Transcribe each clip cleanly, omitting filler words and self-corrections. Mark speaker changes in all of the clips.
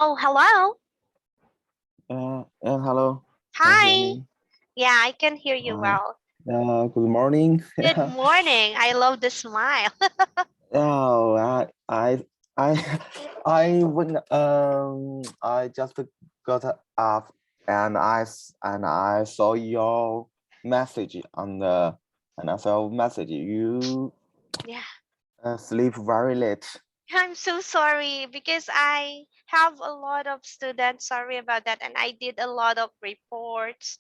Speaker 1: Oh, hello.
Speaker 2: Hello. Can you hear
Speaker 1: Hi.
Speaker 2: me?
Speaker 1: Yeah, I can hear you
Speaker 2: Uh,
Speaker 1: well.
Speaker 2: Good morning.
Speaker 1: Good morning. I love the smile.
Speaker 2: Oh, I, I just got up and I saw your message and I saw message you
Speaker 1: Yeah.
Speaker 2: sleep very late.
Speaker 1: I'm so sorry because I have a lot of students. Sorry about that. And I did a lot of reports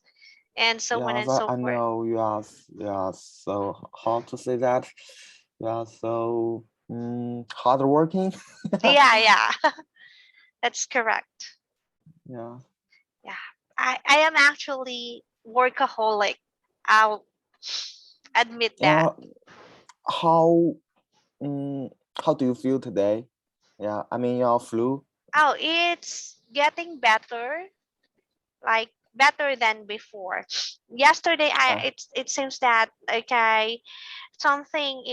Speaker 1: and so on
Speaker 2: Yes,
Speaker 1: and so
Speaker 2: I
Speaker 1: forth.
Speaker 2: know you are so how to say that you are so hardworking.
Speaker 1: Yeah, yeah. That's correct.
Speaker 2: Yeah.
Speaker 1: Yeah. I am actually workaholic. I'll admit that.
Speaker 2: Uh, how mm, how do you feel today? Yeah, I mean your flu.
Speaker 1: Oh, it's getting better. Like better than before. Yesterday,
Speaker 2: Uh,
Speaker 1: it seems that okay, something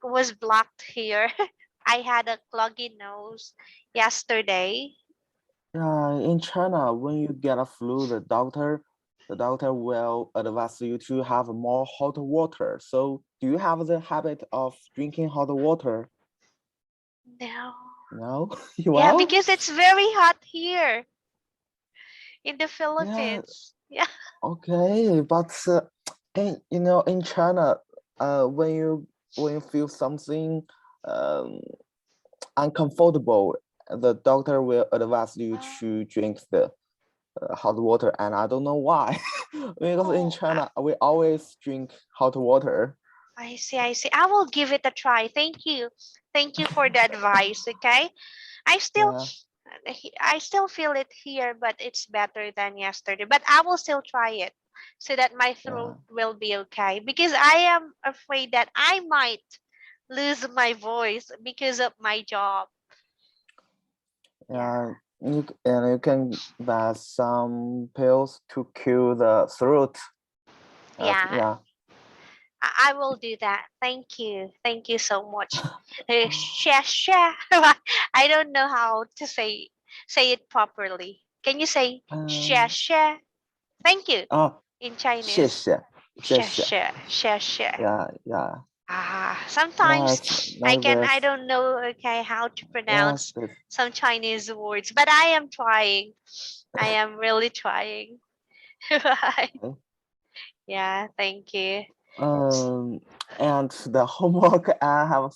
Speaker 1: was blocked here. I had a cloggy nose yesterday.
Speaker 2: yeah, in China, when you get a flu, the doctor will advise you to have more hot water. So, do you have the habit of drinking hot water?
Speaker 1: No.
Speaker 2: No.
Speaker 1: Yeah,
Speaker 2: Well,
Speaker 1: because it's very hot here in the
Speaker 2: yeah,
Speaker 1: Philippines. Yeah.
Speaker 2: okay, but in China, when you feel something um uncomfortable, the doctor will advise you to drink the hot water, and I don't know why, because in
Speaker 1: Oh,
Speaker 2: China we always drink hot water.
Speaker 1: I see, I see. I will give it a try. Thank you. Thank you for the advice, okay? I still
Speaker 2: Yeah,
Speaker 1: I still feel it here, but it's better than yesterday. But I will still try it so that my
Speaker 2: yeah,
Speaker 1: throat will be okay. Because I am afraid that I might lose my voice because of my job. Yeah.
Speaker 2: yeah. And you can buy some pills to cure the throat.
Speaker 1: Yeah.
Speaker 2: Yeah.
Speaker 1: I will do that. Thank you. Thank you so much. Share, share. I don't know how to say it properly. Can you say share,
Speaker 2: Um.
Speaker 1: share? Thank you
Speaker 2: Oh,
Speaker 1: in Chinese.
Speaker 2: 谢谢，谢
Speaker 1: Share,
Speaker 2: 谢。
Speaker 1: share, share, share.
Speaker 2: Yeah, yeah.
Speaker 1: Sometimes
Speaker 2: Yes,
Speaker 1: I
Speaker 2: not
Speaker 1: can
Speaker 2: very.
Speaker 1: I don't know okay how to
Speaker 2: Yes,
Speaker 1: pronounce
Speaker 2: this.
Speaker 1: some Chinese words, but I am trying. I am really trying. Right. Yeah, thank you.
Speaker 2: And the homework I have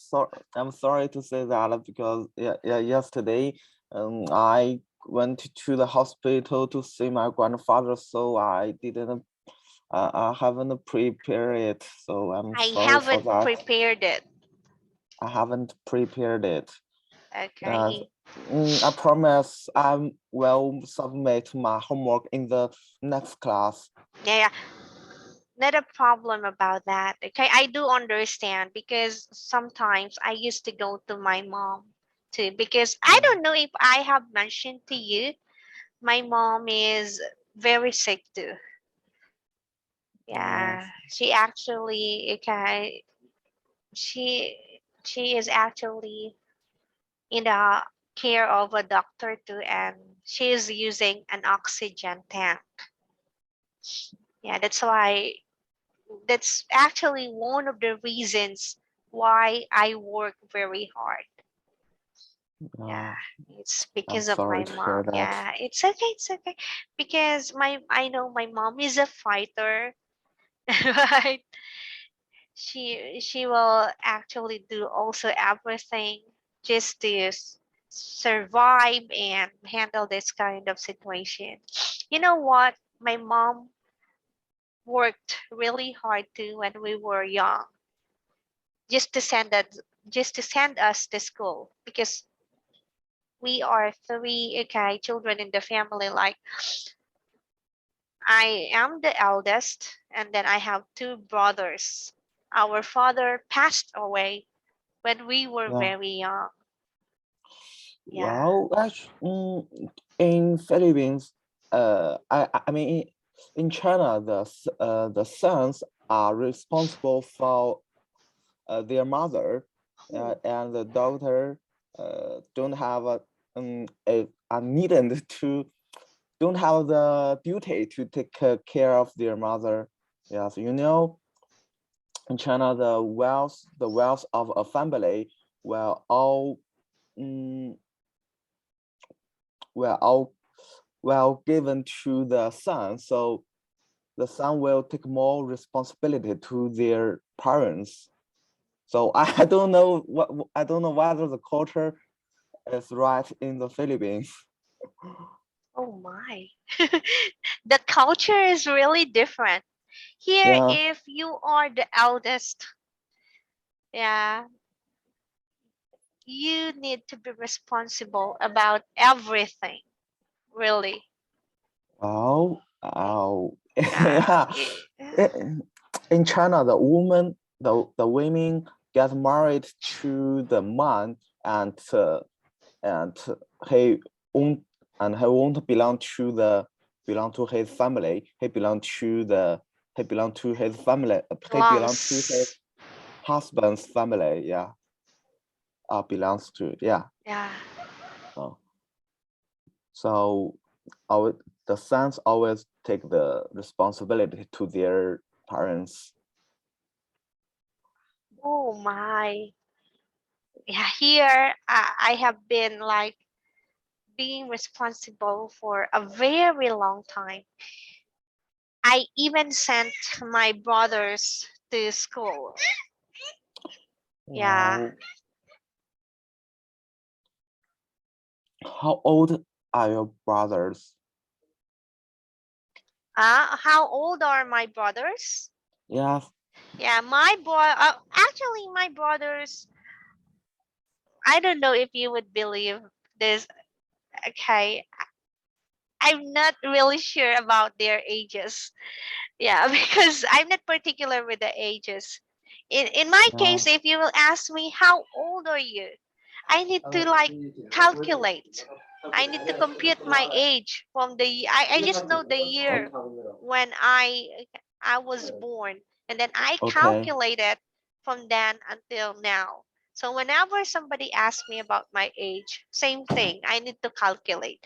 Speaker 2: I'm sorry to say that because yesterday I went to the hospital to see my grandfather, so I haven't prepared it, so I'm
Speaker 1: I
Speaker 2: sorry for
Speaker 1: haven't
Speaker 2: that.
Speaker 1: prepared it.
Speaker 2: I haven't prepared it. Uh,
Speaker 1: Okay.
Speaker 2: I promise I will submit my homework in the next class.
Speaker 1: Yeah, yeah. Not a problem about that. Okay, I do understand because sometimes I used to go to my mom too because I
Speaker 2: Yeah.
Speaker 1: don't know if I have mentioned to you, my mom is very sick too. Yeah,
Speaker 2: Yes.
Speaker 1: she actually okay. She is actually in the care of a doctor too, and she is using an oxygen tank. Yeah, that's why that's actually one of the reasons why I work very hard. Yeah,
Speaker 2: Uh,
Speaker 1: it's
Speaker 2: I'm
Speaker 1: because of
Speaker 2: sorry
Speaker 1: my
Speaker 2: to hear
Speaker 1: mom.
Speaker 2: that.
Speaker 1: Yeah, it's okay, it's okay. Because I know my mom is a fighter, right? She will actually do also everything just to survive and handle this kind of situation. You know what? My mom worked really hard too when we were young, just to send us just to send us to school because we are three okay children in the family. Like I am the eldest, and then I have two brothers. Our father passed away when we were
Speaker 2: Yeah.
Speaker 1: very young. Yeah.
Speaker 2: Well, actually, in Philippines, I mean, in China, the sons are responsible for their mother,
Speaker 1: Oh,
Speaker 2: and the daughter don't have a. are needed to don't have the duty to take care of their mother. Yes, you know, in China, the wealth of a family were all um, were all well given to the son. So the son will take more responsibility to their parents. So I don't know I don't know whether the culture is right in the Philippines.
Speaker 1: Oh my. The culture is really different. Here,
Speaker 2: Yeah.
Speaker 1: if you are the eldest, yeah, you need to be responsible about everything, really.
Speaker 2: Oh,
Speaker 1: Yeah.
Speaker 2: yeah. In China, the women get married to the man, and and he won't he won't belong to his family. He belong to his family. He belong to his
Speaker 1: Lungs.
Speaker 2: husband's family. Yeah, belongs to, yeah.
Speaker 1: Yeah.
Speaker 2: Oh. So our the sons always take the responsibility to their parents.
Speaker 1: Oh my. Yeah, here I have been like being responsible for a very long time. I even sent my brothers to school. Yeah.
Speaker 2: Wow. How old are your brothers?
Speaker 1: How old are my brothers?
Speaker 2: Yeah.
Speaker 1: Yeah, actually, my brothers, I don't know if you would believe this. Okay, I'm not really sure about their ages. Yeah, because I'm not particular with the ages. In my
Speaker 2: Yeah.
Speaker 1: case, if you will ask me, how old are you? I need to like calculate. I need to compute my age from I just know the year when I was born, and then I
Speaker 2: Okay.
Speaker 1: calculate it from then until now. So whenever somebody asks me about my age, same thing, I need to calculate.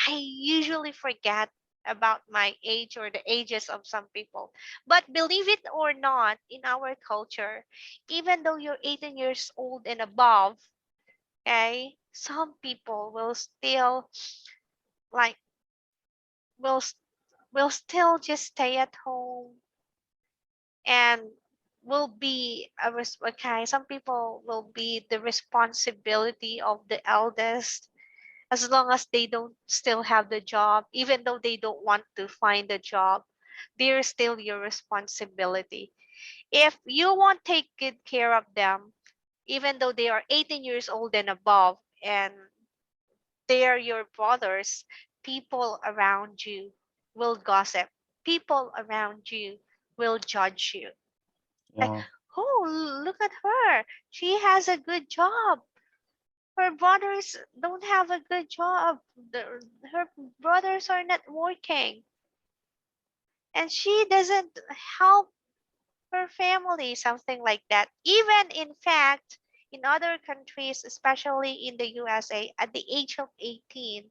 Speaker 1: I usually forget about my age or the ages of some people. But believe it or not, in our culture, even though you're 18 years old and above, okay, some people will still like will s- will still just stay at home and will be okay. Some people will be the responsibility of the eldest as long as they don't still have the job, even though they don't want to find a job, they're still your responsibility. If you won't take good care of them, even though they are 18 years old and above, and they're your brothers, people around you will gossip. People around you will judge you. Like,
Speaker 2: Yeah.
Speaker 1: oh, look at her. She has a good job. Her brothers don't have a good job. Her brothers are not working. And she doesn't help her family, something like that. Even in fact, in other countries, especially in the USA, at the age of 18,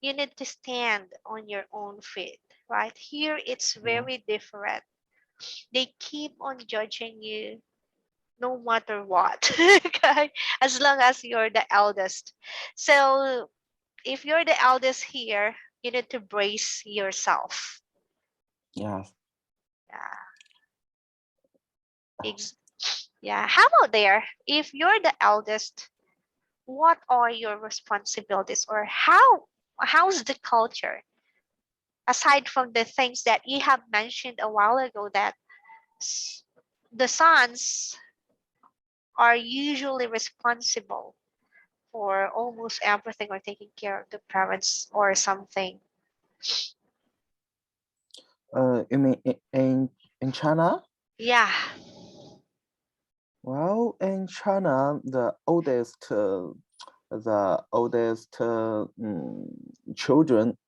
Speaker 1: you need to stand on your own feet, right? Here, it's
Speaker 2: Yeah.
Speaker 1: very different. They keep on judging you no matter what, okay? As long as you're the eldest. So, if you're the eldest here, you need to brace yourself.
Speaker 2: Yeah.
Speaker 1: Yeah. ex- yeah. How about there? If you're the eldest, what are your responsibilities, or how's the culture aside from the things that you have mentioned a while ago that s- the sons are usually responsible for almost everything or taking care of the parents or something.
Speaker 2: You mean in China?
Speaker 1: Yeah.
Speaker 2: Well, in China, the oldest children,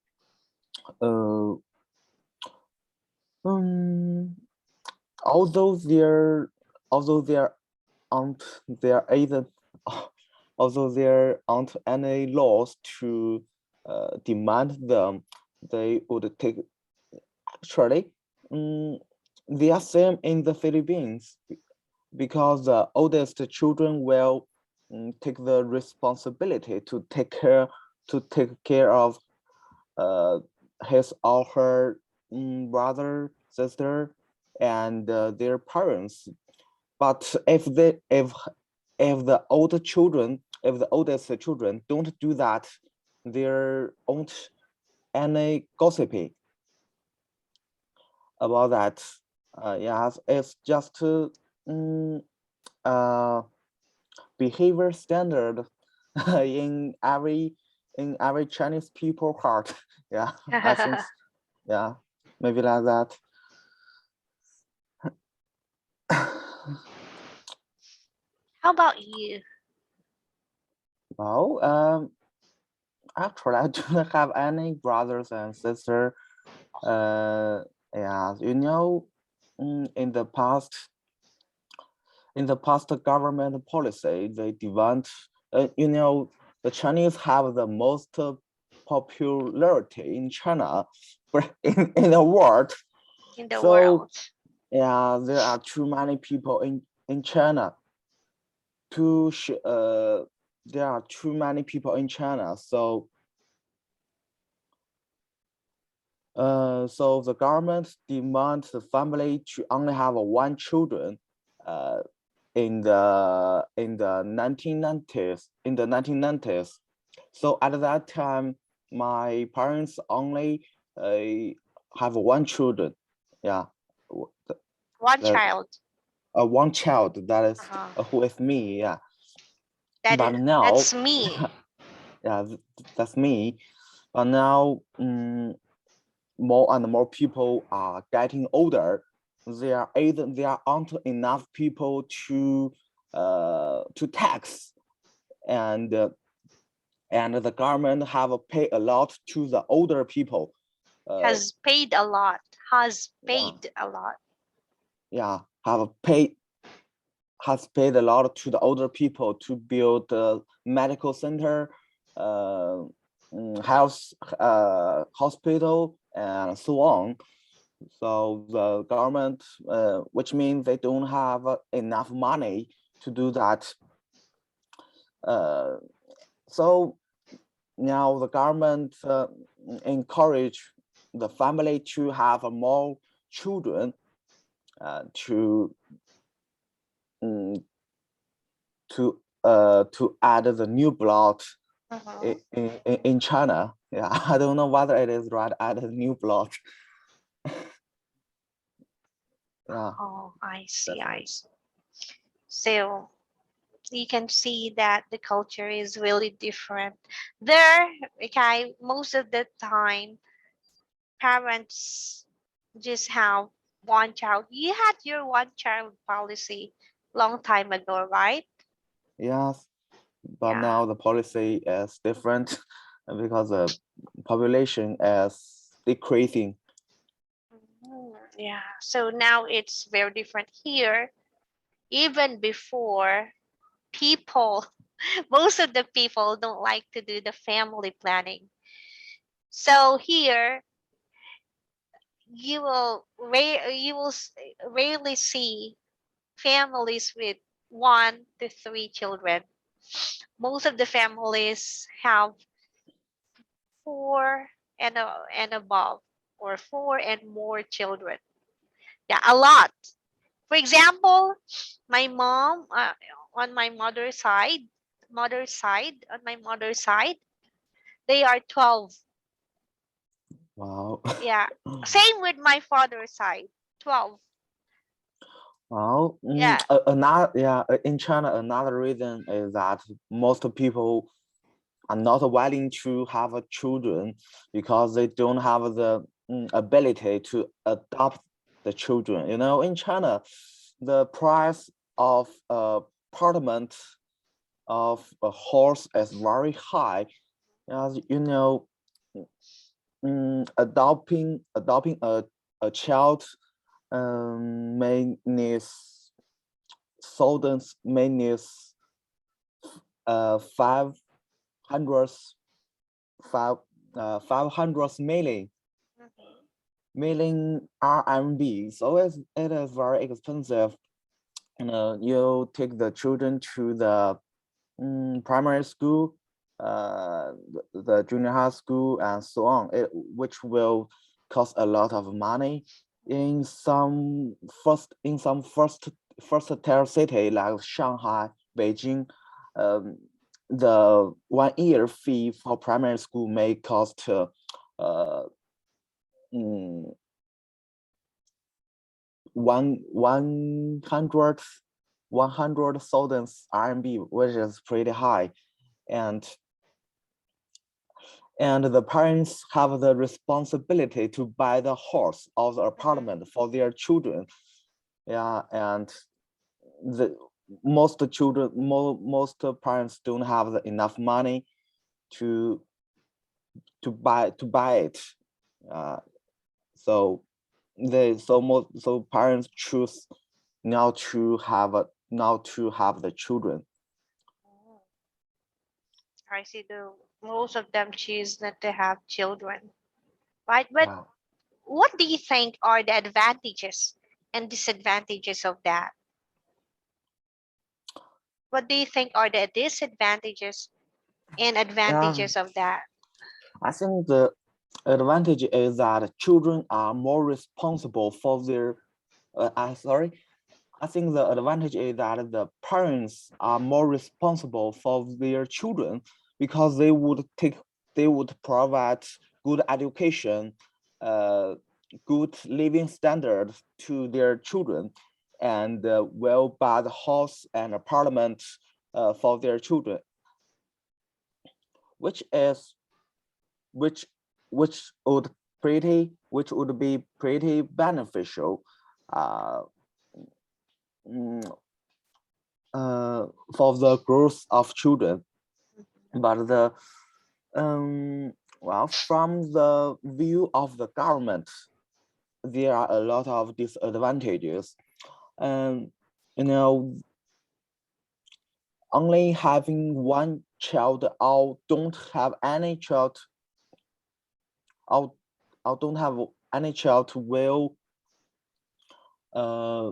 Speaker 2: uh, um, although they're although they're aren't they're either although there aren't any laws to demand them, they would take. Actually, they are same in the Philippines because the oldest children will take the responsibility to take care of uh, his or her brother, sister, and their parents. But if the older children, if the oldest children don't do that, there won't any gossiping about that. Yes, it's just uh, behavior standard in every Chinese people heart. Yeah, I think. Yeah, maybe like that.
Speaker 1: How about you?
Speaker 2: Well, actually, I don't have any brothers and sisters. Uh, yeah, in the past government policy, they demand, the Chinese have the most popularity in China, but in the world.
Speaker 1: In the
Speaker 2: So
Speaker 1: world.
Speaker 2: yeah, there are too many people in China. Too there are too many people in China. So the government demands the family to only have one children. Uh, in the 1990s. So at that time, my parents only have one children. Yeah,
Speaker 1: One
Speaker 2: the
Speaker 1: child.
Speaker 2: one child that is
Speaker 1: Uh-huh.
Speaker 2: who is me. Yeah,
Speaker 1: That
Speaker 2: but
Speaker 1: is
Speaker 2: now,
Speaker 1: that's me.
Speaker 2: yeah, that's me. But now, more and more people are getting older. There aren't enough people to tax, and the government have paid a lot to the older people. Uh,
Speaker 1: Has paid a lot. Has
Speaker 2: yeah,
Speaker 1: paid a lot.
Speaker 2: yeah, has paid a lot to the older people to build a medical center, uh, health hospital, and so on. So the government, which means they don't have enough money to do that. Uh, so now the government encourage the family to have more children, to um, to add the new blood
Speaker 1: Uh-huh.
Speaker 2: in China. Yeah, I don't know whether it is right. Add a new blood. Yeah,
Speaker 1: Oh, I see,
Speaker 2: that's
Speaker 1: I
Speaker 2: it.
Speaker 1: see. So you can see that the culture is really different. There, okay, most of the time, parents just have one child. You had your one child policy long time ago, right?
Speaker 2: Yes, but
Speaker 1: Yeah.
Speaker 2: now the policy is different because the population is decreasing.
Speaker 1: Yeah. So now it's very different here. Even before, people, most of the people don't like to do the family planning. So here, you will rarely see families with 1 to 3 children. Most of the families have four and above, or four and more children. Yeah, a lot. For example, my mom, on my mother's side, they are 12.
Speaker 2: Wow.
Speaker 1: Yeah. Same with my father's side, 12.
Speaker 2: Well,
Speaker 1: Yeah.
Speaker 2: another, yeah, in China, another reason is that most people are not willing to have a children because they don't have the ability to adopt the children. In China, the price of apartment of a horse is very high. As you know, adopting a child may need thousands, may need 500 five 500
Speaker 1: Mhm.
Speaker 2: million RMB. So it is very expensive. You take the children to the primary school, the junior high school, and so on, which will cost a lot of money. In some first tier city like Shanghai, Beijing, um, the 1 year fee for primary school may cost mm, one hundred 100,000 RMB, which is pretty high. And the parents have the responsibility to buy the house or the
Speaker 1: Mhm.
Speaker 2: apartment for their children. Yeah, and the most children, most parents don't have enough money to buy it. Uh, so so parents choose not to have the children.
Speaker 1: Oh, I see. The most of them choose not to have children, right? But
Speaker 2: Yeah.
Speaker 1: what do you think are the advantages and disadvantages of that? What do you think are the disadvantages and
Speaker 2: Yeah,
Speaker 1: advantages of that?
Speaker 2: I think the advantage is that children are more responsible for their. Sorry, I think the advantage is that the parents are more responsible for their children because they would provide good education, uh, good living standards to their children, and will buy the house and apartment for their children, which is which which would be pretty beneficial uh, mm, for the growth of children. But from the view of the government, there are a lot of disadvantages. And you know, only having one child or don't have any child or, don't have any child uh,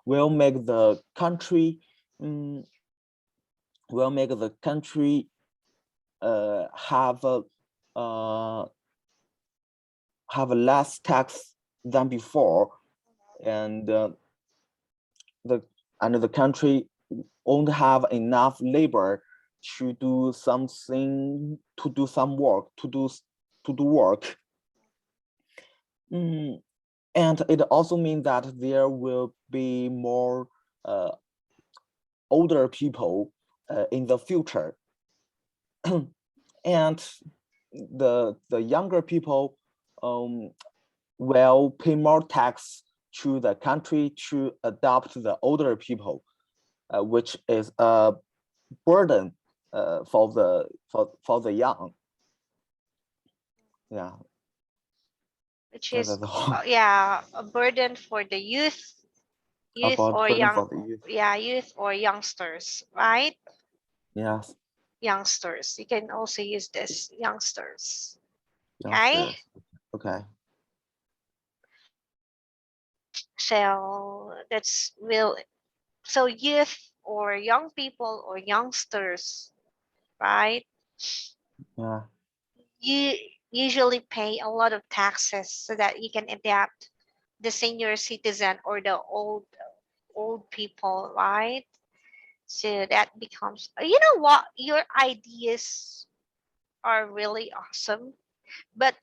Speaker 2: will make the country um, will make the country have uh, have less tax than before, and the the country won't have enough labor to do some work to do work. Mm, and it also means that there will be more uh, older people in the future, and the younger people um, will pay more tax to the country to adopt the older people, which is a burden for the young. Yeah,
Speaker 1: Which
Speaker 2: that's
Speaker 1: is,
Speaker 2: all
Speaker 1: yeah, a burden for the youth
Speaker 2: about
Speaker 1: or
Speaker 2: burden
Speaker 1: young,
Speaker 2: for the youth.
Speaker 1: yeah, youth or youngsters, right?
Speaker 2: Yes,
Speaker 1: Youngsters. You can also use this, youngsters. Okay?
Speaker 2: youngsters. Okay.
Speaker 1: So that's will so youth or young people or youngsters, right?
Speaker 2: Yeah.
Speaker 1: You usually pay a lot of taxes so that you can adapt the senior citizen or the old people, right? So that becomes, you know what, your ideas are really awesome, but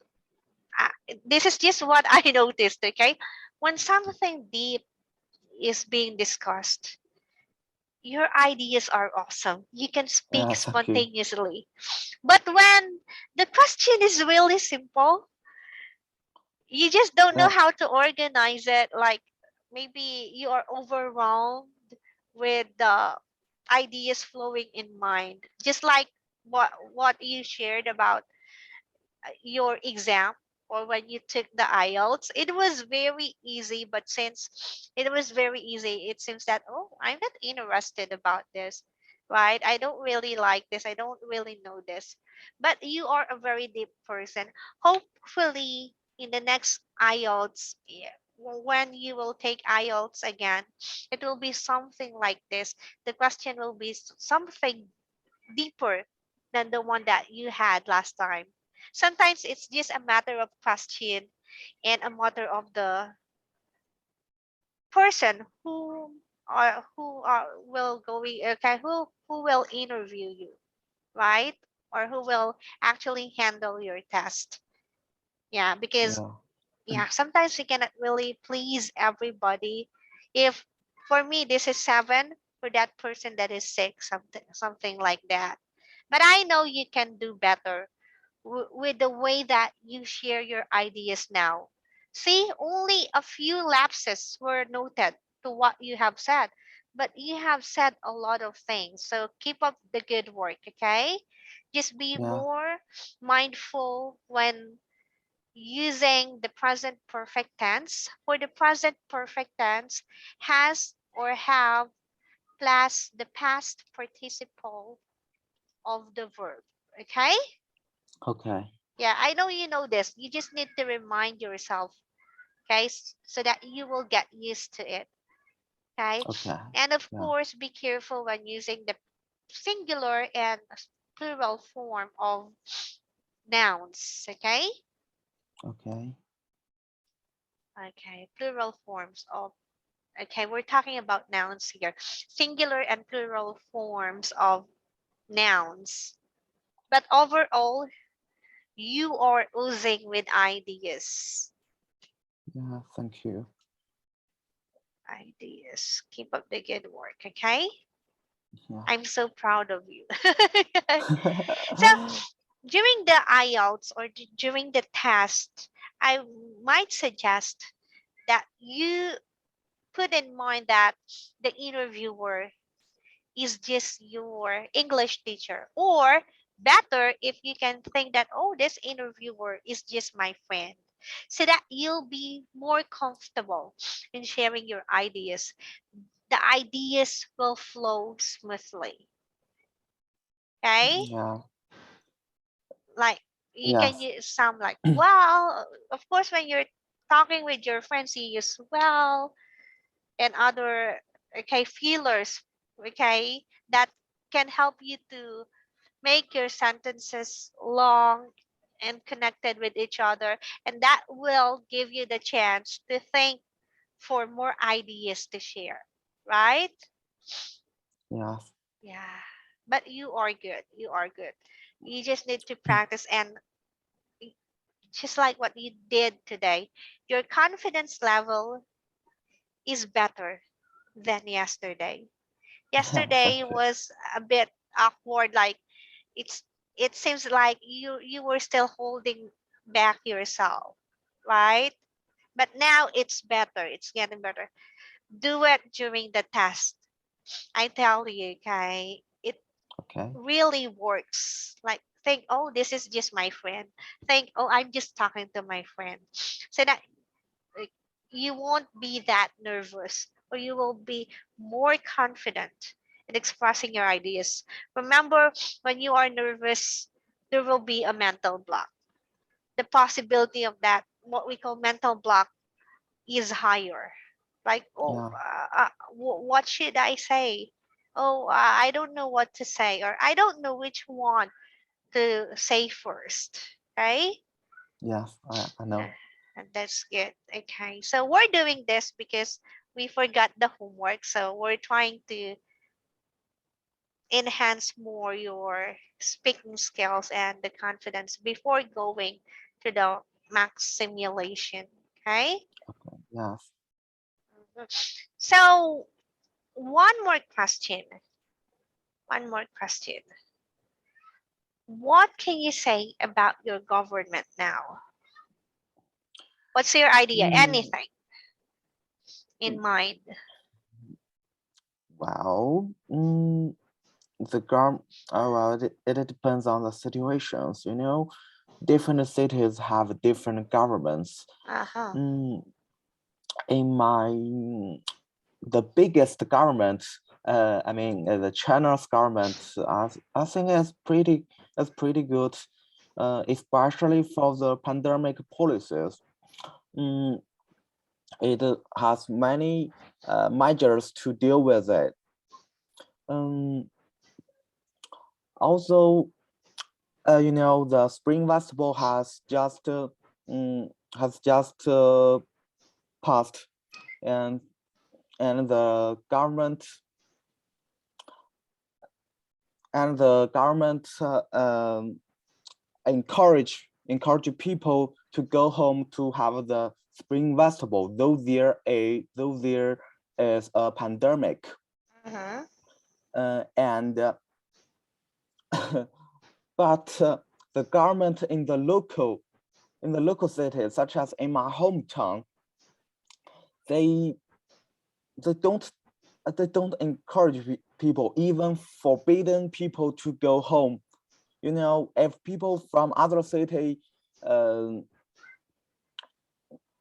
Speaker 1: this is just what I noticed. Okay, when something deep is being discussed, your ideas are awesome. You can speak
Speaker 2: Yeah. Thank you.
Speaker 1: spontaneously. But when the question is really simple, you just don't know
Speaker 2: Yeah.
Speaker 1: how to organize it. Like maybe you are overwhelmed with the ideas flowing in mind. Just like what you shared about your exam or when you took the IELTS, it was very easy. But since it was very easy, it seems that, oh, I'm not interested about this, right? I don't really like this. I don't really know this. But you are a very deep person. Hopefully, in the next IELTS, yeah, when you will take IELTS again, it will be something like this. The question will be something deeper than the one that you had last time. Sometimes it's just a matter of question and a matter of the person who will going okay who will interview you, right? Or who will actually handle your test. Yeah, because
Speaker 2: Yeah.
Speaker 1: yeah, sometimes we cannot really please everybody. If for me this is 7, for that person that is 6, something like that. But I know you can do better with the way that you share your ideas now. See, only a few lapses were noted to what you have said, but you have said a lot of things. So keep up the good work, okay? Just be
Speaker 2: Yeah.
Speaker 1: more mindful when using the present perfect tense. For the present perfect tense, has or have plus the past participle of the verb, okay?
Speaker 2: Okay.
Speaker 1: Yeah, I know you know this. You just need to remind yourself, okay, so that you will get used to it, okay?
Speaker 2: Okay.
Speaker 1: And of
Speaker 2: Yeah.
Speaker 1: course, be careful when using the singular and plural form of nouns, okay?
Speaker 2: Okay.
Speaker 1: Okay, plural forms of, okay, we're talking about nouns here. Singular and plural forms of nouns. But overall, you are oozing with ideas.
Speaker 2: Yeah. Thank you.
Speaker 1: Ideas. Keep up the good work, okay?
Speaker 2: Yeah.
Speaker 1: I'm so proud of you. So, during the IELTS or during the test, I might suggest that you put in mind that the interviewer is just your English teacher. Or better, if you can think that, oh, this interviewer is just my friend. So that you'll be more comfortable in sharing your ideas. The ideas will flow smoothly. Okay?
Speaker 2: Yeah.
Speaker 1: Like you can
Speaker 2: Yes.
Speaker 1: use some like, well, of course, when you're talking with your friends, you use well and other, okay, feelers, okay, that can help you to make your sentences long and connected with each other. And that will give you the chance to think for more ideas to share, right?
Speaker 2: Yes.
Speaker 1: Yeah. But you are good. You are good. You just need to practice and just like what you did today, your confidence level is better than yesterday.
Speaker 2: Yeah.
Speaker 1: Yesterday
Speaker 2: Thank you.
Speaker 1: was a bit awkward, like it's it seems like you were still holding back yourself, right? But now it's better. It's getting better. Do it during the test. I tell you, okay, it
Speaker 2: Okay.
Speaker 1: really works. Like think, oh, this is just my friend. Think, oh, I'm just talking to my friend. So that like, you won't be that nervous, or you will be more confident in expressing your ideas. Remember, when you are nervous, there will be a mental block. The possibility of that, what we call mental block, is higher. Like, oh,
Speaker 2: Yeah.
Speaker 1: what should I say? Oh, I don't know what to say, or I don't know which one to say first. Okay?
Speaker 2: Yes. I
Speaker 1: Uh,
Speaker 2: know.
Speaker 1: And that's good. Okay. So we're doing this because we forgot the homework. So we're trying to enhance more your speaking skills and the confidence before going to the max simulation. Okay.
Speaker 2: Okay. Yes.
Speaker 1: Mhm. So one more question. One more question. What can you say about your government now? What's your idea?
Speaker 2: Mm,
Speaker 1: Anything in mind?
Speaker 2: well, the well, it depends on the situations, you know. different cities have different governments.
Speaker 1: Uh-huh.
Speaker 2: Mm, in my the biggest government, the China's government, I think is pretty good, especially for the pandemic policies. Mm, it has many measures to deal with it. Um, Also, the Spring Festival mm, has just passed, and and the government encourage people to go home to have the Spring Festival, though there is a pandemic,
Speaker 1: Mm-hmm.
Speaker 2: and but the government in the local cities, such as in my hometown, they they don't they don't encourage people, even forbidden people to go home. If people from other city uh,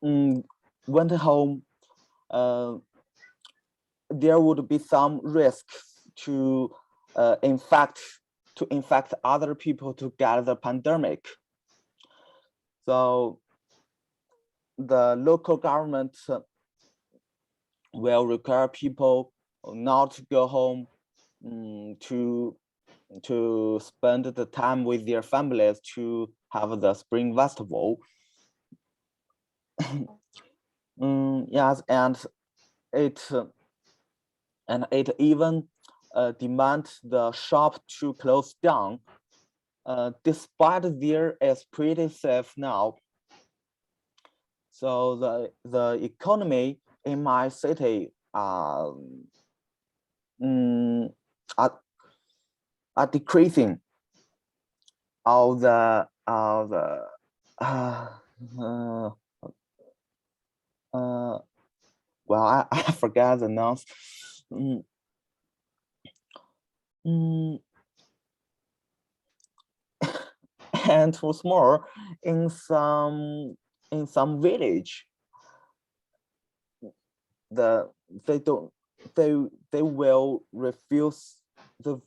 Speaker 2: mm, went home, uh, there would be some risk to infect other people to get the pandemic. So the local government will require people not to go home, to spend the time with their families to have the Spring Festival. Yes, it it even demands the shop to close down, despite there is pretty safe now. So the economy in my city mm, are, are decreasing. All the uh, uh, uh, well, I forgot the nouns. Mm, mm, and what's more, in some village, the they don't they they will refuse you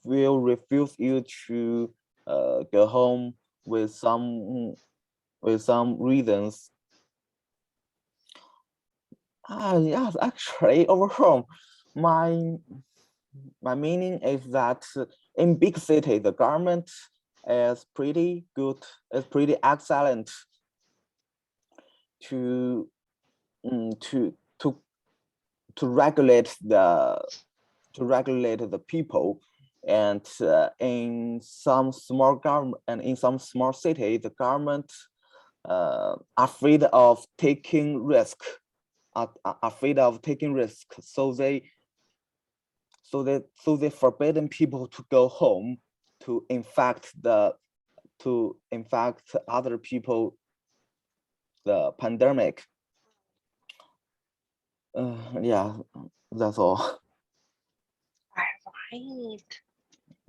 Speaker 2: to go home with some reasons. Yes, actually, overall, my my meaning is that in big city, the government is pretty good, is pretty excellent to mm, to to to regulate the people, and in some small city, the government afraid of taking risk, so they forbidden people to go home to infect other people the pandemic. Yeah, that's all.
Speaker 1: All right.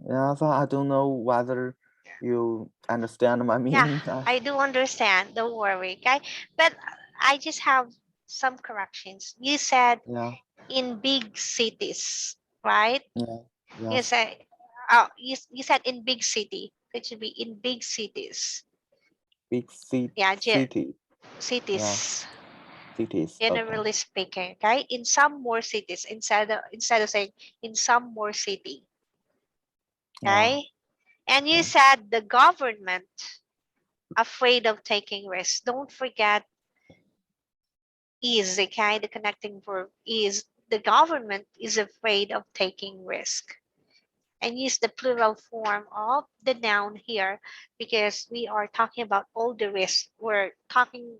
Speaker 2: Yeah, so I don't know whether you understand my
Speaker 1: Yeah,
Speaker 2: meaning.
Speaker 1: I do understand. Don't worry, okay? But I just have some corrections. You said
Speaker 2: Yeah,
Speaker 1: in big cities, right?
Speaker 2: yeah,
Speaker 1: You
Speaker 2: yes,
Speaker 1: said you said in big city. It should be in big cities.
Speaker 2: big
Speaker 1: Yeah,
Speaker 2: city. Yeah,
Speaker 1: cities.
Speaker 2: cities. Okay.
Speaker 1: Generally speaking, okay? In some more cities, instead of saying in some more city,
Speaker 2: Yeah,
Speaker 1: okay? And you
Speaker 2: okay.
Speaker 1: said the government afraid of taking risks. Don't forget is, okay? The connecting verb is the government is afraid of taking risk. And use the plural form of the noun here because we are talking about all the risks. We're talking,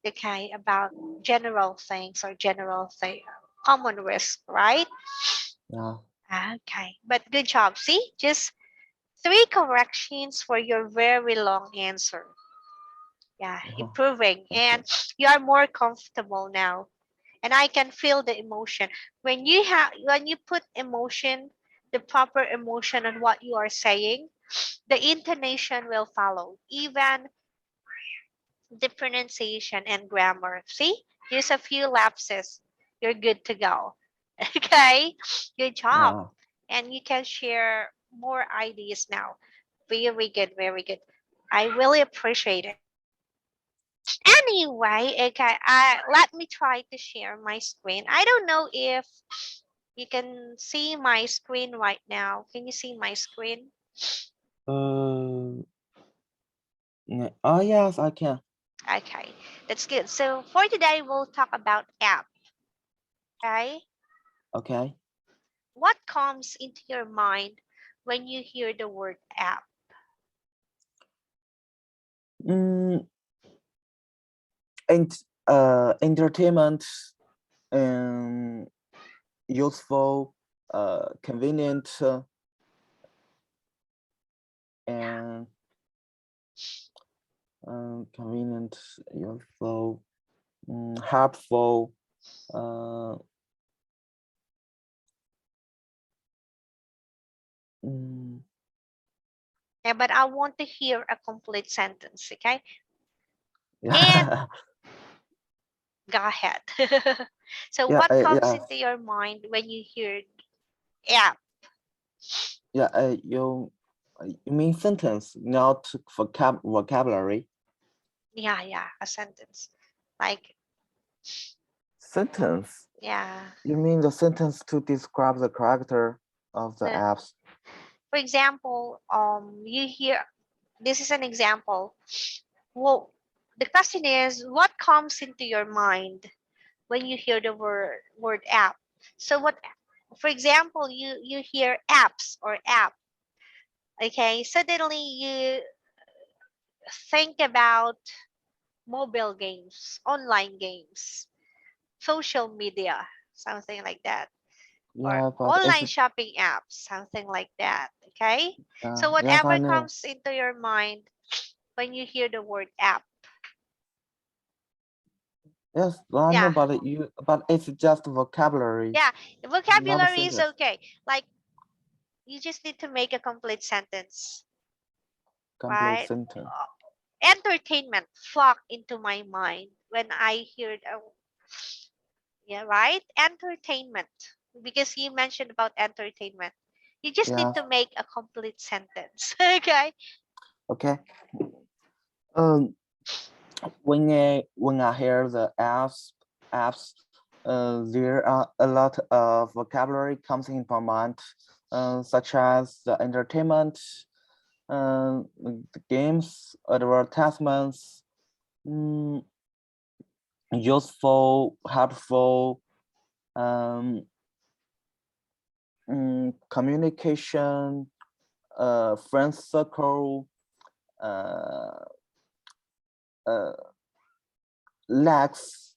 Speaker 1: okay, about general things or common risk, right?
Speaker 2: Yeah.
Speaker 1: Okay, but good job. See, just three corrections for your very long answer. Yeah,
Speaker 2: Yeah.
Speaker 1: improving,
Speaker 2: Okay.
Speaker 1: and you are more comfortable now. And I can feel the emotion when you put emotion, the proper emotion on what you are saying, the intonation will follow. Even the pronunciation and grammar. See, just a few lapses, you're good to go. Okay, good job.
Speaker 2: Yeah.
Speaker 1: And you can share more ideas now. Very good, very good. I really appreciate it. Anyway, okay, let me try to share my screen. I don't know if you can see my screen right now. Can you see my screen?
Speaker 2: Uh, oh yes, I can.
Speaker 1: Okay, that's good. So for today, we'll talk about app. Okay,
Speaker 2: Okay.
Speaker 1: what comes into your mind when you hear the word app?
Speaker 2: Mm, and entertainment and useful, convenient,
Speaker 1: Yeah,
Speaker 2: and convenient, useful, helpful. Uh, mm,
Speaker 1: yeah, but I want to hear a complete sentence. Okay, and
Speaker 2: yeah,
Speaker 1: go ahead. So,
Speaker 2: yeah,
Speaker 1: what comes
Speaker 2: yeah,
Speaker 1: into your mind when you hear app?
Speaker 2: yeah. You mean sentence, not vocabulary.
Speaker 1: Yeah, yeah, a sentence. Like,
Speaker 2: Sentence.
Speaker 1: yeah.
Speaker 2: You mean the sentence to describe the character of the
Speaker 1: The,
Speaker 2: apps?
Speaker 1: for example, you hear this is an example. Well, the question is, what comes into your mind when you hear the word app? So, what, for example, you hear apps or app. Okay, suddenly you think about mobile games, online games, social media, something like that, or
Speaker 2: Yeah, but it's
Speaker 1: online shopping apps, something like that. Okay, so
Speaker 2: yes, I
Speaker 1: whatever
Speaker 2: know.
Speaker 1: comes into your mind when you hear the word app.
Speaker 2: Yes, I know,
Speaker 1: Yeah,
Speaker 2: but it's just vocabulary,
Speaker 1: yeah, the
Speaker 2: not a
Speaker 1: vocabulary is
Speaker 2: sentence.
Speaker 1: okay. Like, you just need to make a complete sentence,
Speaker 2: Complete
Speaker 1: right?
Speaker 2: sentence.
Speaker 1: Entertainment flock into my mind when I hear the, yeah, right, entertainment, because you mentioned about entertainment. You just need
Speaker 2: Yes.
Speaker 1: to make a complete sentence. Okay.
Speaker 2: Okay. Um, when I hear the apps, there are a lot of vocabulary comes in my mind, such as the entertainment, the games, advertisements, mm, useful, helpful, um, communication, friend circle, uh, uh, likes,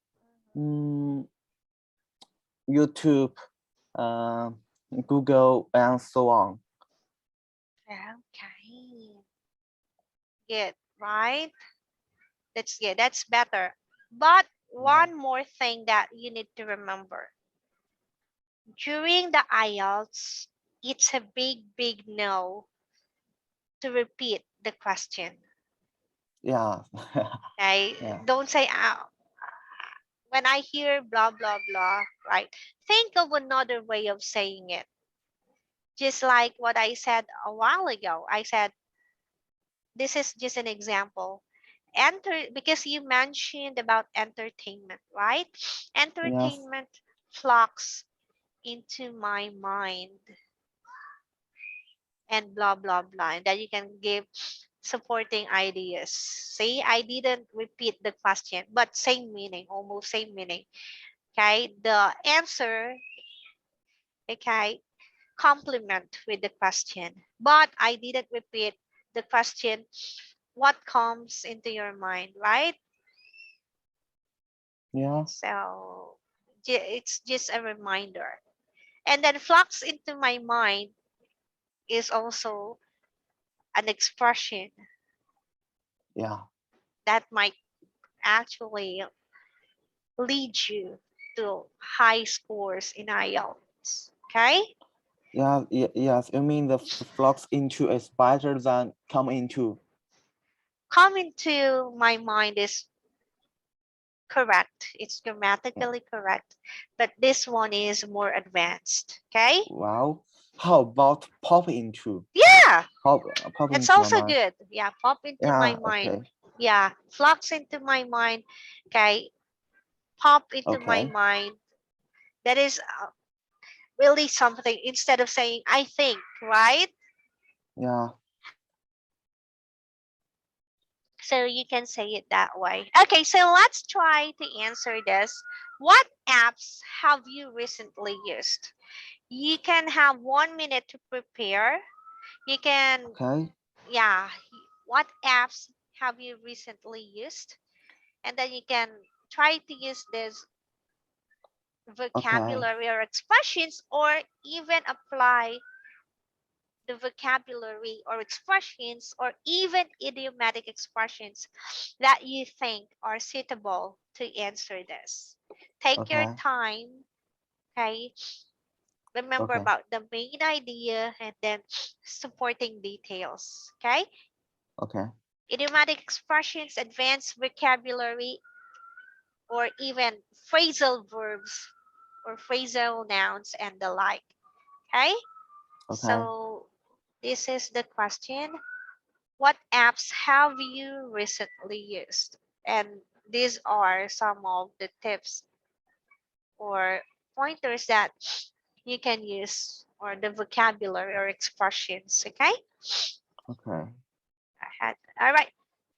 Speaker 2: mm, YouTube, uh, Google, and so on.
Speaker 1: Okay. Good, right? That's good. That's better. But
Speaker 2: Yeah.
Speaker 1: one more thing that you need to remember. During the IELTS, it's a big, big no to repeat the question.
Speaker 2: Yeah.
Speaker 1: Okay?
Speaker 2: Yeah.
Speaker 1: Don't say, when I hear blah, blah, blah, right? Think of another way of saying it. Just like what I said a while ago. I said, this is just an example. Enter, because you mentioned about entertainment, right?
Speaker 2: Yes.
Speaker 1: Entertainment flocks into my mind and blah blah blah, and then you can give supporting ideas. See, I didn't repeat the question, but same meaning, almost same meaning. Okay, the answer, okay, complement with the question, but I didn't repeat the question. What comes into your mind, right?
Speaker 2: Yeah.
Speaker 1: So it's just a reminder. And then flux into my mind is also an expression
Speaker 2: Yeah.
Speaker 1: that might actually lead you to high scores in IELTS. Okay?
Speaker 2: Yeah. Yes. You mean the flux into is better than come into.
Speaker 1: coming to my mind is correct. It's
Speaker 2: Yeah.
Speaker 1: grammatically correct, but this one is more advanced. Okay?
Speaker 2: Wow. How about pop into?
Speaker 1: Yeah,
Speaker 2: Pop
Speaker 1: that's
Speaker 2: into my
Speaker 1: also
Speaker 2: mind.
Speaker 1: good. Yeah, pop into my
Speaker 2: Yeah.
Speaker 1: mind.
Speaker 2: Okay.
Speaker 1: Yeah, flux into my mind. Okay, pop into my
Speaker 2: Okay.
Speaker 1: mind. That is really something instead of saying I think, right?
Speaker 2: Yeah.
Speaker 1: So you can say it that way. Okay, so let's try to answer this. What apps have you recently used? You can have 1 minute to prepare. You can,
Speaker 2: Okay.
Speaker 1: yeah, what apps have you recently used? And then you can try to use this
Speaker 2: Okay.
Speaker 1: vocabulary or expressions, or even apply the vocabulary or expressions or even idiomatic expressions that you think are suitable to answer this. Take your
Speaker 2: Okay.
Speaker 1: time, okay? Remember
Speaker 2: Okay.
Speaker 1: about the main idea and then supporting details, okay?
Speaker 2: Okay.
Speaker 1: Idiomatic expressions, advanced vocabulary, or even phrasal verbs or phrasal nouns and the like, okay?
Speaker 2: Okay.
Speaker 1: So this is the question. What apps have you recently used? And these are some of the tips or pointers that you can use or the vocabulary or expressions. Okay?
Speaker 2: Okay.
Speaker 1: All right.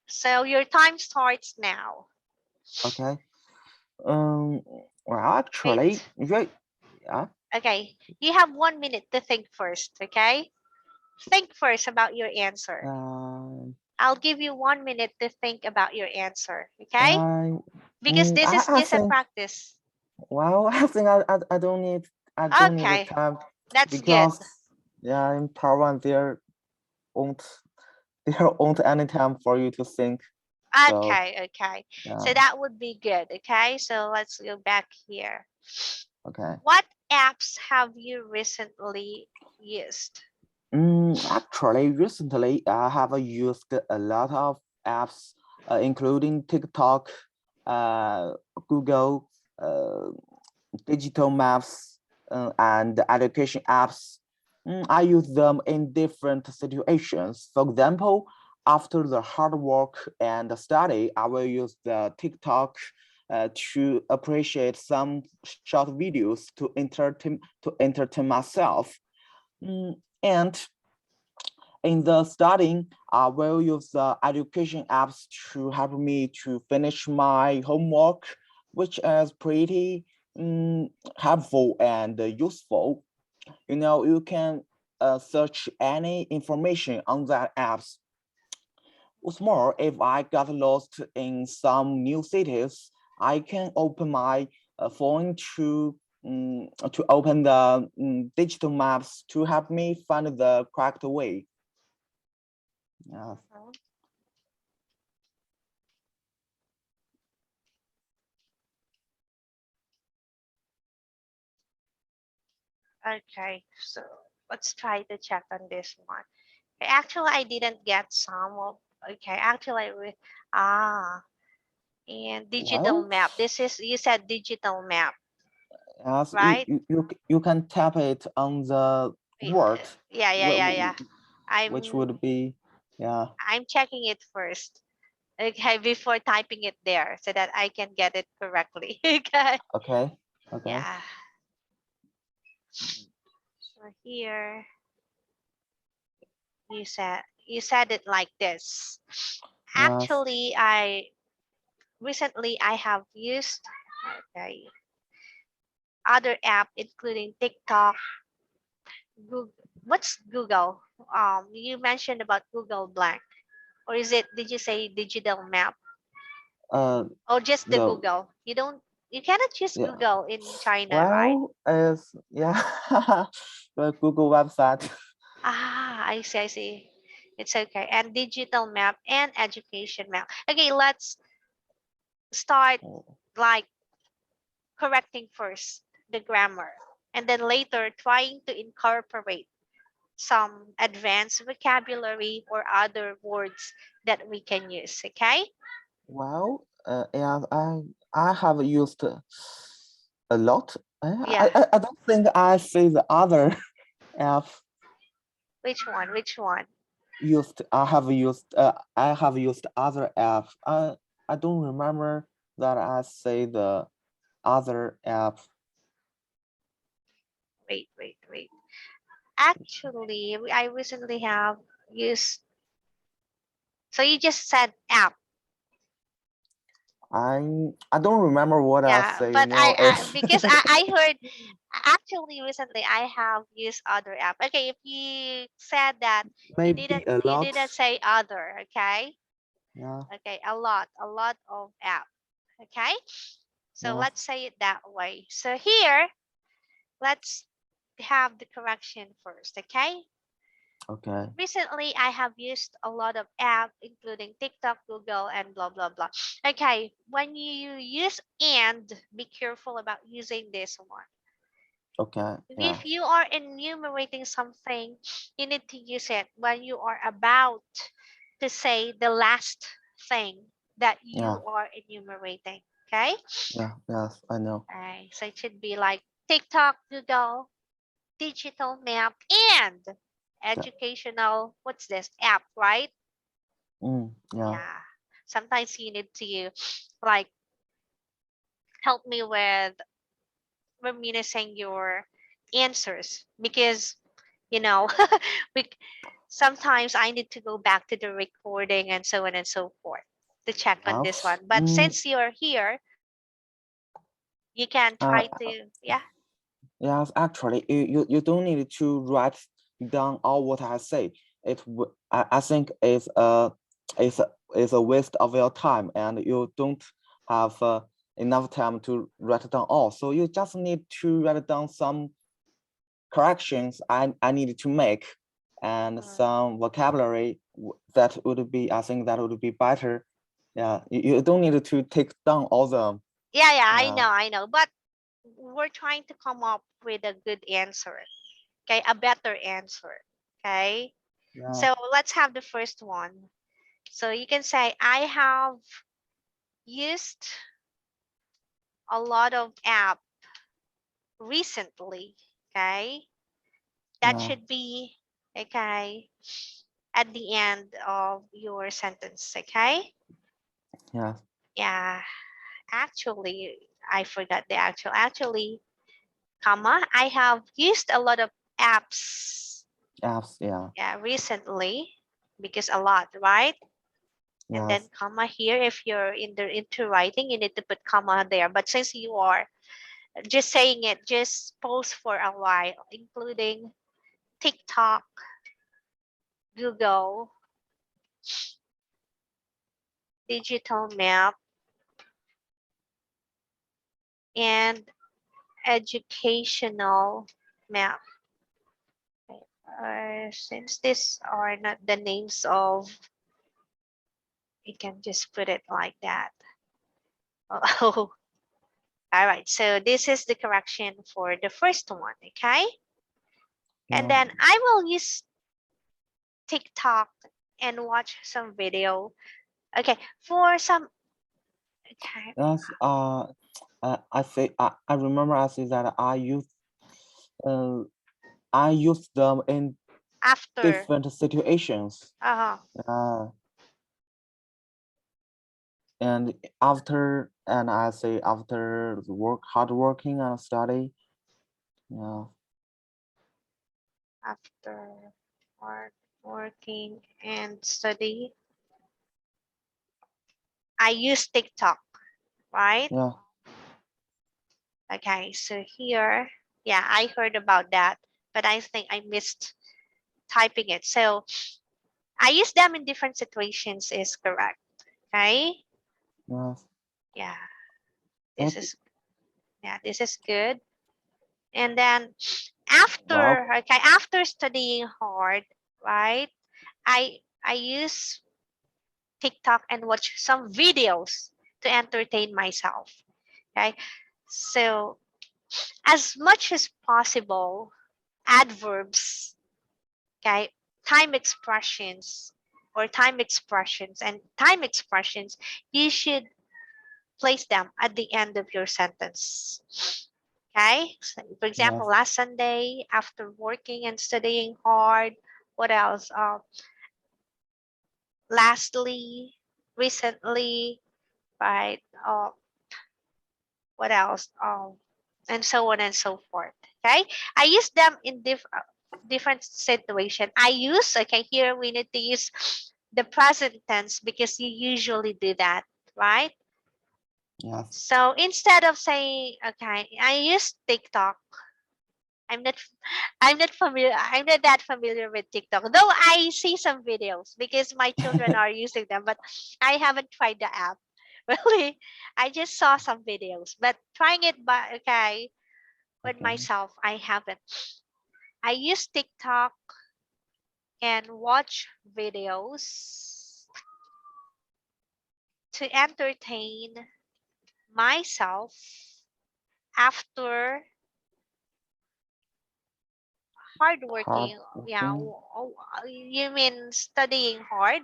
Speaker 1: So your time starts now.
Speaker 2: Okay. Um. Well, actually,
Speaker 1: Wait.
Speaker 2: yeah.
Speaker 1: Okay. You have 1 minute to think first. Okay? Think first about your answer.
Speaker 2: Um.
Speaker 1: I'll give you 1 minute to think about your answer. Okay?
Speaker 2: I.
Speaker 1: Because this is
Speaker 2: I
Speaker 1: just a
Speaker 2: think.
Speaker 1: practice.
Speaker 2: Well, I think I don't need. I don't need the
Speaker 1: Okay.
Speaker 2: time
Speaker 1: That's good.
Speaker 2: because yeah, in Taiwan won't there won't any time for you to think. So
Speaker 1: Okay, okay.
Speaker 2: yeah.
Speaker 1: So that would be good. Okay, so let's go back here.
Speaker 2: Okay.
Speaker 1: What apps have you recently used?
Speaker 2: Actually, recently I have used a lot of apps, including TikTok, uh, Google, digital maps, and education apps. I use them in different situations. For example, after the hard work and study, I will use the TikTok to appreciate some short videos to entertain myself. And in the studying, I will use the education apps to help me to finish my homework, which is pretty helpful and useful. You can search any information on that apps. What's more, if I got lost in some new cities, I can open my phone to open the digital maps to help me find the correct way. Yeah.
Speaker 1: Okay, so let's try to check on this one. Okay, actually, I didn't get some of. Okay, actually, and digital
Speaker 2: Well,
Speaker 1: map. This is you said digital map,
Speaker 2: as
Speaker 1: right?
Speaker 2: you can tap it on the
Speaker 1: Wait,
Speaker 2: word,
Speaker 1: yeah, yeah, yeah, yeah.
Speaker 2: which
Speaker 1: I'm
Speaker 2: would be, yeah.
Speaker 1: I'm checking it first. Okay, before typing it there so that I can get it correctly. Okay.
Speaker 2: Okay. Okay.
Speaker 1: Yeah. So here you said it like this.
Speaker 2: Yes.
Speaker 1: Actually, I have used okay other app including TikTok, Google. What's Google? You mentioned about Google Blank, or is it? Did you say digital map?
Speaker 2: Uh,
Speaker 1: Or just the
Speaker 2: the
Speaker 1: Google? You cannot use
Speaker 2: Yeah.
Speaker 1: Google in China, right?
Speaker 2: Well, is yeah, the Google website.
Speaker 1: I see, I see. It's okay. And digital map and education map. Okay, let's start
Speaker 2: Oh,
Speaker 1: like correcting first the grammar and then later trying to incorporate some advanced vocabulary or other words that we can use. Okay.
Speaker 2: Well, yeah, I have used a lot.
Speaker 1: Yeah.
Speaker 2: I don't think I see the other app
Speaker 1: Which one? Which one?
Speaker 2: used. I have used other app. I don't remember that I say the other app.
Speaker 1: Wait, wait, wait. Actually, I recently have used. So you just said app.
Speaker 2: I don't remember what I
Speaker 1: Yeah,
Speaker 2: say.
Speaker 1: but I
Speaker 2: It's
Speaker 1: because I heard actually recently I have used other app. Okay, if you said that
Speaker 2: maybe a
Speaker 1: you
Speaker 2: lot.
Speaker 1: didn't say other, okay?
Speaker 2: Yeah,
Speaker 1: Okay, a lot of app. Okay? So
Speaker 2: yeah.
Speaker 1: let's say it that way. So here, let's have the correction first, okay?
Speaker 2: Okay.
Speaker 1: Recently, I have used a lot of apps, including TikTok, Google, and blah, blah, blah. Okay, when you use and, be careful about using this one.
Speaker 2: Okay. Yeah.
Speaker 1: If you are enumerating something, you need to use it when you are about to say the last thing that
Speaker 2: Yeah.
Speaker 1: you are enumerating. Okay?
Speaker 2: Yeah. Yes. I know.
Speaker 1: Alright, so it should be like TikTok, Google, digital map, and
Speaker 2: Yeah.
Speaker 1: educational, what's this, app, right?
Speaker 2: Yeah.
Speaker 1: Yeah. Sometimes you need to like help me with reminiscing your answers because you know we, sometimes I need to go back to the recording and so on and so forth to check on this
Speaker 2: Yes.
Speaker 1: one. But since you're here, you can
Speaker 2: Uh,
Speaker 1: try to, yeah.
Speaker 2: yes, actually, you don't need to write down all what I say. I think it's a waste of your time, and you don't have enough time to write down all. So you just need to write down some corrections I needed to make, and
Speaker 1: Mm.
Speaker 2: some vocabulary that would be, I think that would be better. Yeah, you don't need to take down all the,
Speaker 1: Yeah, yeah,
Speaker 2: yeah,
Speaker 1: I know, but we're trying to come up with a good answer, okay, a better answer, okay.
Speaker 2: yeah,
Speaker 1: So let's have the first one. So you can say I have used a lot of app recently, okay. That
Speaker 2: yeah,
Speaker 1: should be okay at the end of your sentence, okay.
Speaker 2: yeah,
Speaker 1: Yeah, actually I forgot the actually, comma, I have used a lot of apps,
Speaker 2: apps, yeah,
Speaker 1: yeah, recently, because a lot, right? And then
Speaker 2: yes,
Speaker 1: comma here, if you're into writing, you need to put comma there, but since you are just saying it, just pause for a while, including TikTok, Google, digital map, and educational map. Since these are not the names of, you can just put it like that. Oh, all right. So this is the correction for the first one, okay? And
Speaker 2: yeah,
Speaker 1: then I will use TikTok and watch some video. Okay, for some, okay,
Speaker 2: yes. I remember I say that uh I use them in
Speaker 1: after,
Speaker 2: different situations.
Speaker 1: uh-huh,
Speaker 2: Uh, and after, and I say after the hard working and study. Yeah,
Speaker 1: after hard working and study, I use TikTok, right?
Speaker 2: yeah,
Speaker 1: Okay, so here, yeah, I heard about that, but I think I missed typing it. So I use them in different situations is correct. Okay.
Speaker 2: yeah.
Speaker 1: Yeah, this
Speaker 2: But
Speaker 1: is, yeah, this is good. And then
Speaker 2: well,
Speaker 1: after, okay, after studying hard, right? I use TikTok and watch some videos to entertain myself. Okay. So as much as possible, adverbs, okay, time expressions. or time expressions. And time expressions, you should place them at the end of your sentence. Okay? So, for example,
Speaker 2: Yes.
Speaker 1: last Sunday, after working and studying hard, what else? Lastly, recently, right? What else? And so on and so forth. Okay? I use them in different situation. I use, okay, here we need to use the present tense because you usually do that, right?
Speaker 2: Yes.
Speaker 1: So instead of saying, okay, I use TikTok. I'm not I'm not that familiar with TikTok. Though I see some videos because my children are using them, but I haven't tried the app. Really. I just saw some videos, but trying it by okay with
Speaker 2: Okay.
Speaker 1: myself, I haven't. I use TikTok and watch videos to entertain myself after hard
Speaker 2: Hard
Speaker 1: working. Yeah,
Speaker 2: working.
Speaker 1: you mean studying hard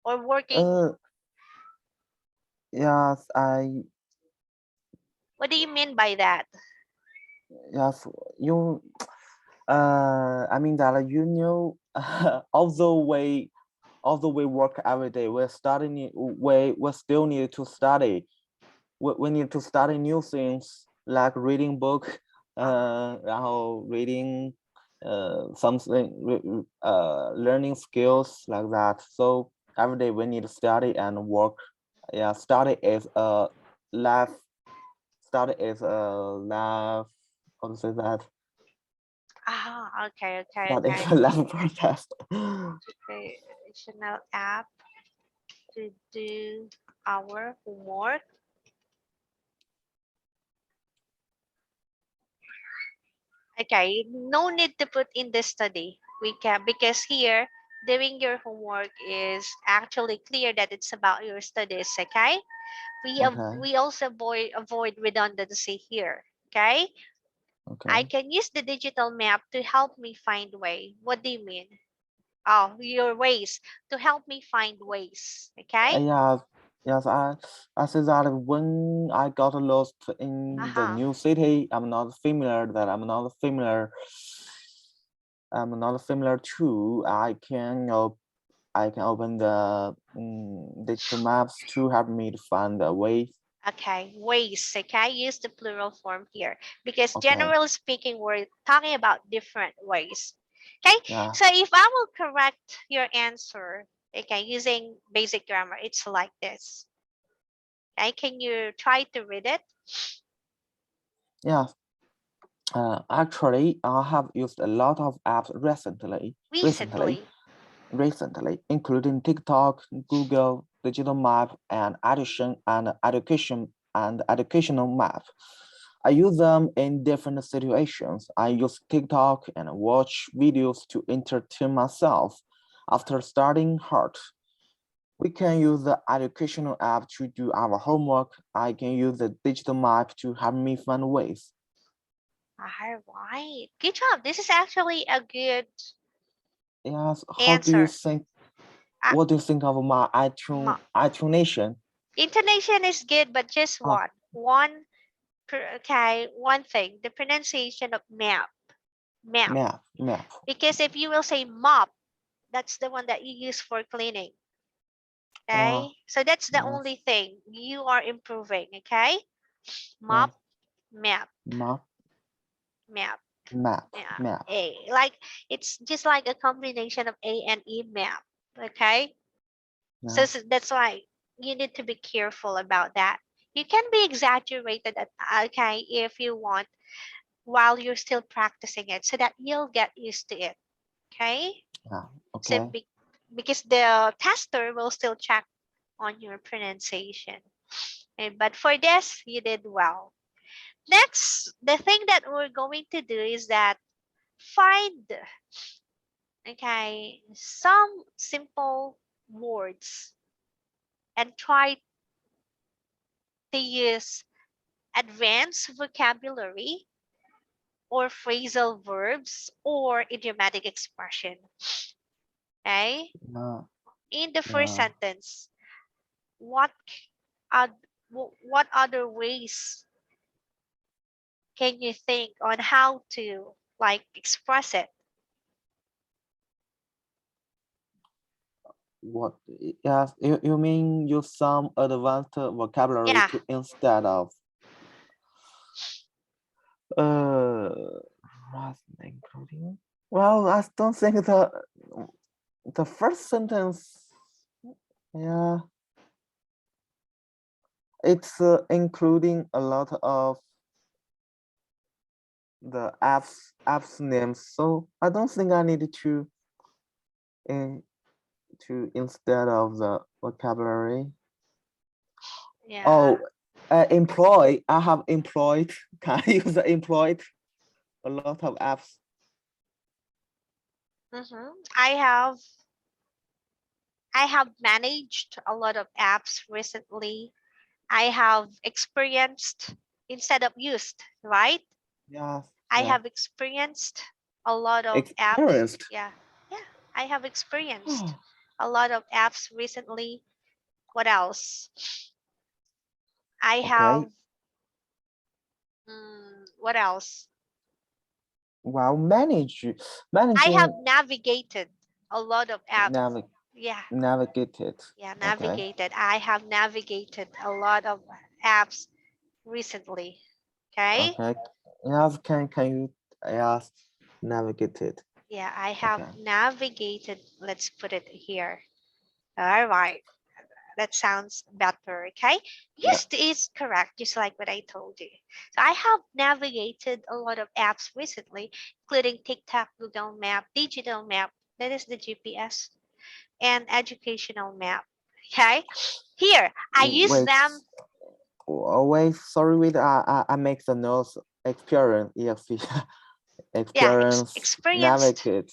Speaker 1: or working?
Speaker 2: Uh, yes,
Speaker 1: What do you mean by that?
Speaker 2: yes, you, I mean that, although we work every day, we still need to study. We need to study new things like reading book,
Speaker 1: Uh,
Speaker 2: 然后 reading, something, learning skills like that. So every day we need to study and work. Yeah, life. Study is a life. How to say that?
Speaker 1: okay, okay,
Speaker 2: Study is
Speaker 1: okay.
Speaker 2: a life protest.
Speaker 1: Recreational app to do our homework. Okay, no need to put in the study. We can because here doing your homework is actually clear that it's about your studies. Okay,
Speaker 2: Okay.
Speaker 1: we also avoid redundancy here. Okay, I
Speaker 2: Okay.
Speaker 1: can use the digital map to help me find way. What do you mean? Oh, your ways to help me find ways. Okay.
Speaker 2: Yeah, yes, I say that when I got lost in the
Speaker 1: Uh-huh.
Speaker 2: new city, I'm not familiar to, I can open the, digital maps to help me to find the way.
Speaker 1: Okay, ways. Okay, use the plural form here because
Speaker 2: Okay.
Speaker 1: generally speaking, we're talking about different ways. Okay,
Speaker 2: Yeah.
Speaker 1: so if I will correct your answer, okay, using basic grammar, it's like this. Okay, can you try to read it
Speaker 2: Yeah. Actually, I have used a lot of apps recently. Recently,
Speaker 1: recently?
Speaker 2: including TikTok, Google, Digital Map, and educational map. I use them in different situations. I use TikTok and watch videos to entertain myself after studying hard. We can use the educational app to do our homework. I can use the digital map to help me find ways.
Speaker 1: All right, good job. This is actually a good
Speaker 2: Yes, how do you
Speaker 1: answer.
Speaker 2: think?
Speaker 1: Uh,
Speaker 2: What do you think of my
Speaker 1: ma-
Speaker 2: intonation?
Speaker 1: intonation is good, but just
Speaker 2: Ah,
Speaker 1: okay, one thing, the pronunciation of map.
Speaker 2: map.
Speaker 1: Because if you will say mop, that's the one that you use for cleaning.
Speaker 2: Uh,
Speaker 1: Okay, so that's the only
Speaker 2: yes,
Speaker 1: thing you are improving. Okay,
Speaker 2: yes,
Speaker 1: mop, map,
Speaker 2: map,
Speaker 1: map. Yeah,
Speaker 2: map.
Speaker 1: a like it's just like a combination of a and e map. Okay, so,
Speaker 2: Yes,
Speaker 1: that's why you need to be careful about that. You can be exaggerated okay if you want while you're still practicing it so that you'll get used to it. Okay,
Speaker 2: yeah,
Speaker 1: so
Speaker 2: okay.
Speaker 1: because the tester will still check on your pronunciation. But for this, you did well. Next, the thing that we're going to do is that find, okay, some simple words and try to use advanced vocabulary or phrasal verbs or idiomatic expression. Okay?
Speaker 2: Yeah.
Speaker 1: In the first
Speaker 2: Yeah.
Speaker 1: sentence, what are what other ways can you think on how to like express it?
Speaker 2: What? Yes. You mean use some advanced vocabulary
Speaker 1: Yeah.
Speaker 2: to instead of rather than including? Well, I don't think the first sentence. Yeah, it's including a lot of the apps names, so I don't think I need in to instead of the vocabulary.
Speaker 1: Yeah.
Speaker 2: Oh, employ. I have employed. Can I use the employed? A lot of apps.
Speaker 1: I have managed a lot of apps recently. I have experienced instead of used, right?
Speaker 2: Yes,
Speaker 1: I
Speaker 2: yeah.
Speaker 1: have experienced a lot of apps.
Speaker 2: Experienced.
Speaker 1: Yeah. Yeah. I have experienced a lot of apps recently. What else? I
Speaker 2: Okay.
Speaker 1: have what else?
Speaker 2: Well,
Speaker 1: I have
Speaker 2: managing
Speaker 1: navigated a lot of apps.
Speaker 2: navig
Speaker 1: Yeah.
Speaker 2: navigated.
Speaker 1: Yeah,
Speaker 2: Okay.
Speaker 1: navigated. I have navigated a lot of apps recently. Okay?
Speaker 2: Okay. Yes, can you ask navigated?
Speaker 1: Yeah, I have
Speaker 2: Okay.
Speaker 1: navigated. Let's put it here. All right. That sounds better. Okay?
Speaker 2: Yeah.
Speaker 1: Yes, is correct, just like what I told you. So I have navigated a lot of apps recently, including TikTok, Google Map, Digital Map, that is the GPS, and Educational Map. Okay? Here, I use
Speaker 2: Wait.
Speaker 1: them.
Speaker 2: Oh, wait. Sorry. Wait. I make the notes. Experience. EXP.
Speaker 1: Yeah,
Speaker 2: Experience.
Speaker 1: experienced.
Speaker 2: Navigate.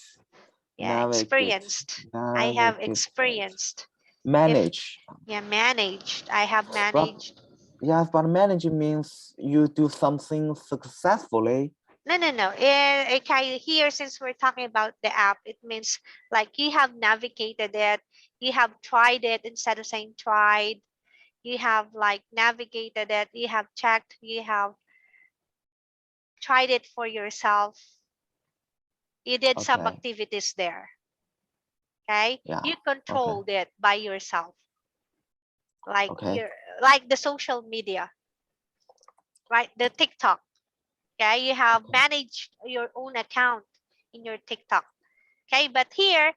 Speaker 1: Yeah,
Speaker 2: Navigate.
Speaker 1: experienced. I have
Speaker 2: Navigate.
Speaker 1: experienced. If
Speaker 2: Manage.
Speaker 1: yeah, managed. I have
Speaker 2: But
Speaker 1: managed.
Speaker 2: yes, but manage means you do something successfully.
Speaker 1: No, no, no. Okay, here since we're talking about the app, it means like you have navigated it, you have tried it instead of saying tried. You have like navigated it, you have checked, you have tried it for yourself. You did some
Speaker 2: Okay.
Speaker 1: activities there. Okay,
Speaker 2: Yeah.
Speaker 1: you
Speaker 2: Okay.
Speaker 1: controlled it by yourself, like
Speaker 2: Okay.
Speaker 1: you're like the social media, right? The TikTok. Okay, you have
Speaker 2: Okay.
Speaker 1: managed your own account in your TikTok. Okay, but here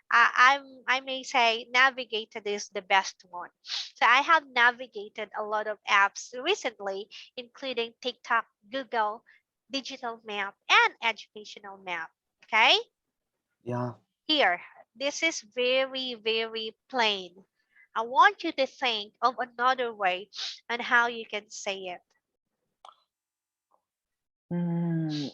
Speaker 1: I may say navigated is the best one. So I have navigated a lot of apps recently, including TikTok, Google, Digital Map, and Educational Map. Okay,
Speaker 2: Yeah.
Speaker 1: here, this is very, very plain. I want you to think of another way on how you can say it.
Speaker 2: Mm,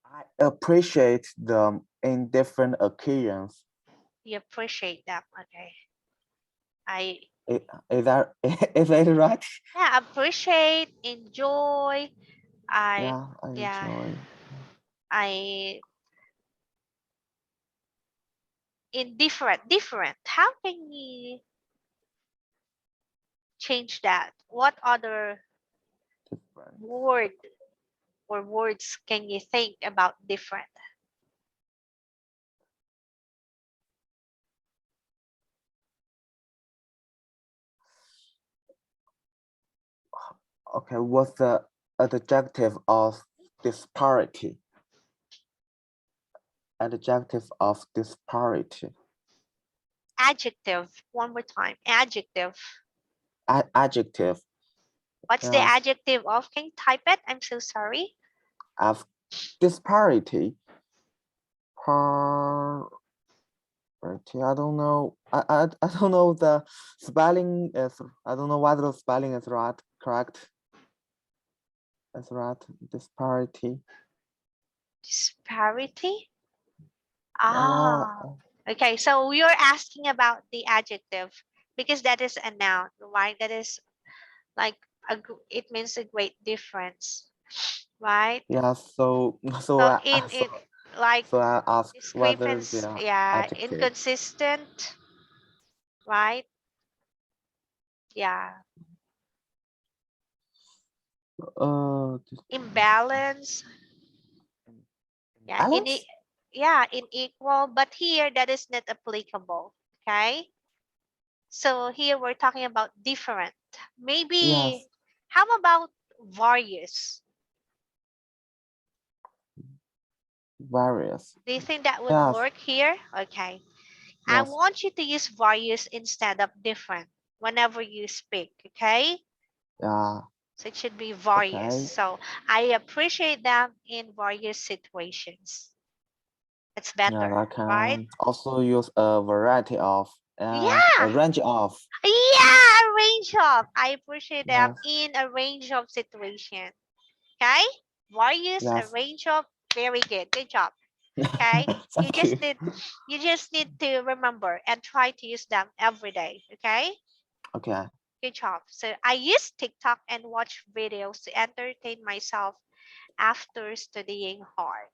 Speaker 2: I appreciate them in different occasions.
Speaker 1: You appreciate that. Okay. I
Speaker 2: Is that is that right?
Speaker 1: yeah, appreciate, enjoy. I
Speaker 2: Yeah, I
Speaker 1: yeah,
Speaker 2: enjoy.
Speaker 1: I indifferent. How can you change that? What other
Speaker 2: Different.
Speaker 1: word or words can you think about different?
Speaker 2: Okay, what's the adjective of disparity? Adjective of disparity.
Speaker 1: Adjective. One more time. Adjective.
Speaker 2: Adjective.
Speaker 1: What's the
Speaker 2: Yes,
Speaker 1: adjective of? Can you type it? I'm so sorry.
Speaker 2: of disparity. Parity. I don't know. I don't know the spelling is. I don't know whether the spelling is right. Correct. Is right. Disparity.
Speaker 1: Disparity.
Speaker 2: Well,
Speaker 1: Ah. Okay, so you're asking about the adjective because that is a noun, right? That is like it means a great difference, right?
Speaker 2: yeah. So
Speaker 1: So
Speaker 2: I
Speaker 1: in
Speaker 2: so
Speaker 1: it. Like
Speaker 2: So I ask whether they
Speaker 1: discrepancy,
Speaker 2: are
Speaker 1: yeah,
Speaker 2: educated.
Speaker 1: inconsistent, right? Yeah, imbalance, yeah,
Speaker 2: Balance?
Speaker 1: yeah, unequal, but here that is not applicable. Okay, so here we're talking about different. Maybe,
Speaker 2: Yes,
Speaker 1: how about various?
Speaker 2: various.
Speaker 1: Do you think that would
Speaker 2: Yes,
Speaker 1: work here? Okay. I
Speaker 2: yes,
Speaker 1: want you to use various instead of different whenever you speak, okay?
Speaker 2: yeah,
Speaker 1: So it should be various.
Speaker 2: okay.
Speaker 1: So I appreciate them in various situations. It's
Speaker 2: Yeah,
Speaker 1: better,
Speaker 2: I
Speaker 1: right?
Speaker 2: can also use a variety of and a
Speaker 1: Yeah.
Speaker 2: range of.
Speaker 1: Yeah, a range of. I appreciate them
Speaker 2: Yes,
Speaker 1: in a range of situation. Okay? Various, a
Speaker 2: yes.
Speaker 1: range of. Very good. Good job. Okay? You
Speaker 2: Thank you.
Speaker 1: just need you just need to remember and try to use them every day. Okay?
Speaker 2: Okay,
Speaker 1: Good job. So I use TikTok and watch videos to entertain myself after studying hard.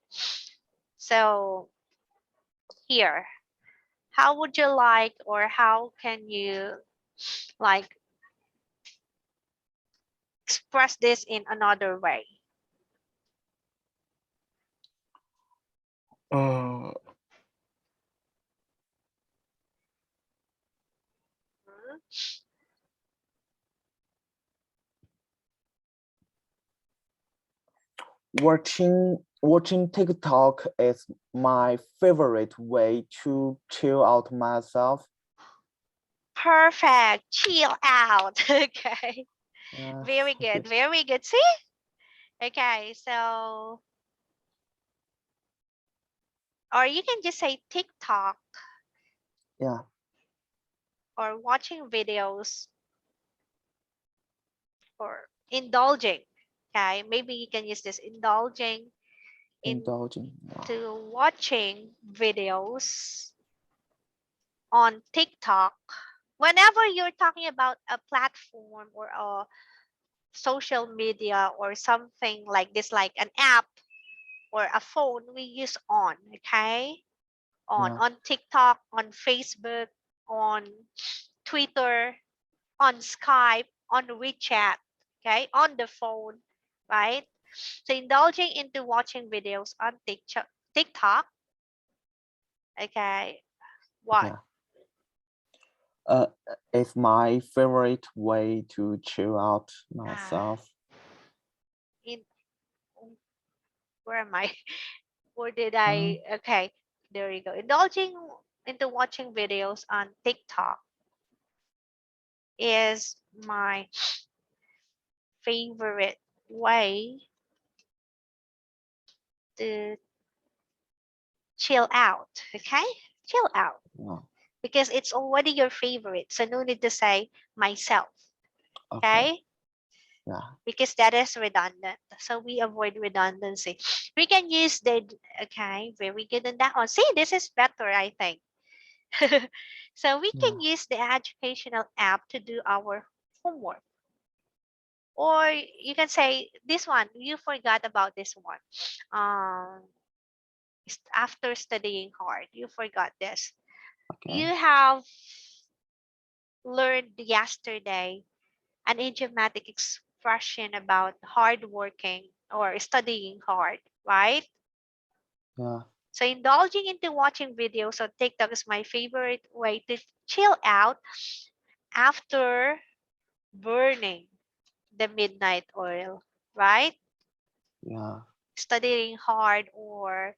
Speaker 1: So here, how would you like, or how can you like express this in another way?
Speaker 2: uh,
Speaker 1: Hmm?
Speaker 2: watching TikTok is my favorite way to chill out myself.
Speaker 1: Perfect. Chill out. Okay.
Speaker 2: Yes,
Speaker 1: Very
Speaker 2: thank
Speaker 1: good.
Speaker 2: you.
Speaker 1: Very good. See? Okay. So, or you can just say TikTok
Speaker 2: Yeah,
Speaker 1: or watching videos or indulging. Okay. Maybe you can use this indulging
Speaker 2: indulging. Yeah,
Speaker 1: into watching videos on TikTok. Whenever you're talking about a platform or a social media or something like this, like an app or a phone, we use on, okay?
Speaker 2: yeah,
Speaker 1: On TikTok, on Facebook, on Twitter, on Skype, on WeChat, okay? On the phone, right? So indulging into watching videos on TikTok, okay? What?
Speaker 2: okay. Uh, it's my favorite way to chill out
Speaker 1: Ah,
Speaker 2: myself.
Speaker 1: in where am I? Where did
Speaker 2: Uh,
Speaker 1: I? Okay, there you go. Indulging into watching videos on TikTok is my favorite way to chill out. Okay, chill out
Speaker 2: yeah,
Speaker 1: because it's already your favorite. So no need to say myself.
Speaker 2: okay,
Speaker 1: Okay,
Speaker 2: yeah,
Speaker 1: because that is redundant. So we avoid redundancy. We can use the, okay, very good on that one. See, this is better, I think. So we
Speaker 2: yeah,
Speaker 1: can use the educational app to do our homework. Or you can say this one, you forgot about this one. Um, after studying hard, you forgot this. You
Speaker 2: okay,
Speaker 1: have learned yesterday an idiomatic expression about hard working or studying hard, right?
Speaker 2: yeah,
Speaker 1: So indulging into watching videos on TikTok is my favorite way to chill out after burning the midnight oil, right?
Speaker 2: yeah,
Speaker 1: Studying hard or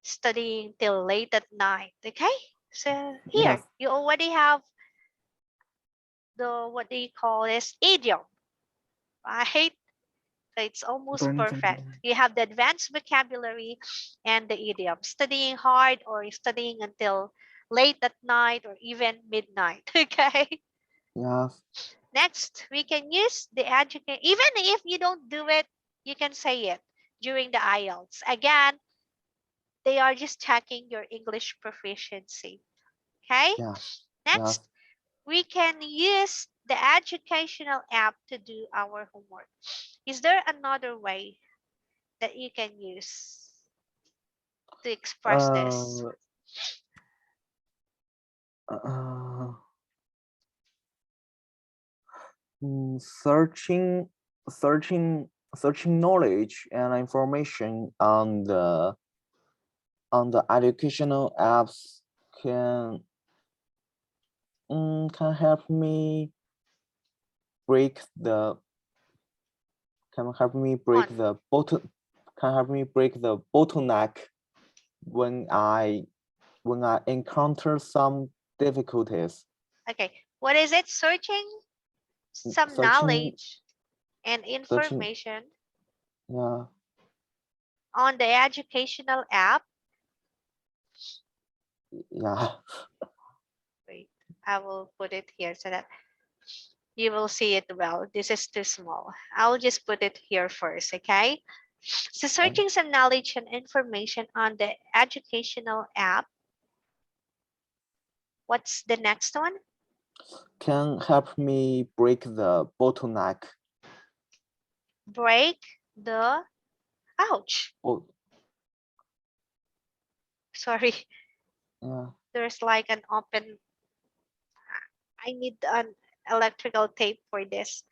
Speaker 1: studying till late at night. Okay? So here,
Speaker 2: yes,
Speaker 1: you already have the, what do you call this, idiom, right? So it's almost
Speaker 2: burning the
Speaker 1: perfect.
Speaker 2: moon.
Speaker 1: You have the advanced vocabulary and the idiom. Studying hard or studying until late at night or even midnight. Okay?
Speaker 2: Yes,
Speaker 1: Next, we can use the adjective. Even if you don't do it, you can say it during the IELTS. Again, they are just checking your English proficiency. Okay?
Speaker 2: yeah, yes,
Speaker 1: Next, we can use the educational app to do our homework. Is there another way that you can use to express this?
Speaker 2: Uh, searching, searching knowledge and information on the educational apps can can help me break the can help me break
Speaker 1: On.
Speaker 2: the bottom can help me break the bottleneck when I encounter some difficulties.
Speaker 1: Okay. What is it? Searching some
Speaker 2: Searching,
Speaker 1: knowledge and
Speaker 2: searching,
Speaker 1: information
Speaker 2: yeah,
Speaker 1: on the educational app.
Speaker 2: yeah,
Speaker 1: Wait, I will put it here so that you will see it well. This is too small. I'll just put it here first, okay? So
Speaker 2: okay.
Speaker 1: searching some knowledge and information on the educational app. What's the next one?
Speaker 2: Can help me break the bottleneck.
Speaker 1: Break the, ouch,
Speaker 2: Oh,
Speaker 1: sorry.
Speaker 2: yeah,
Speaker 1: There's like an open, I need an electrical tape for this.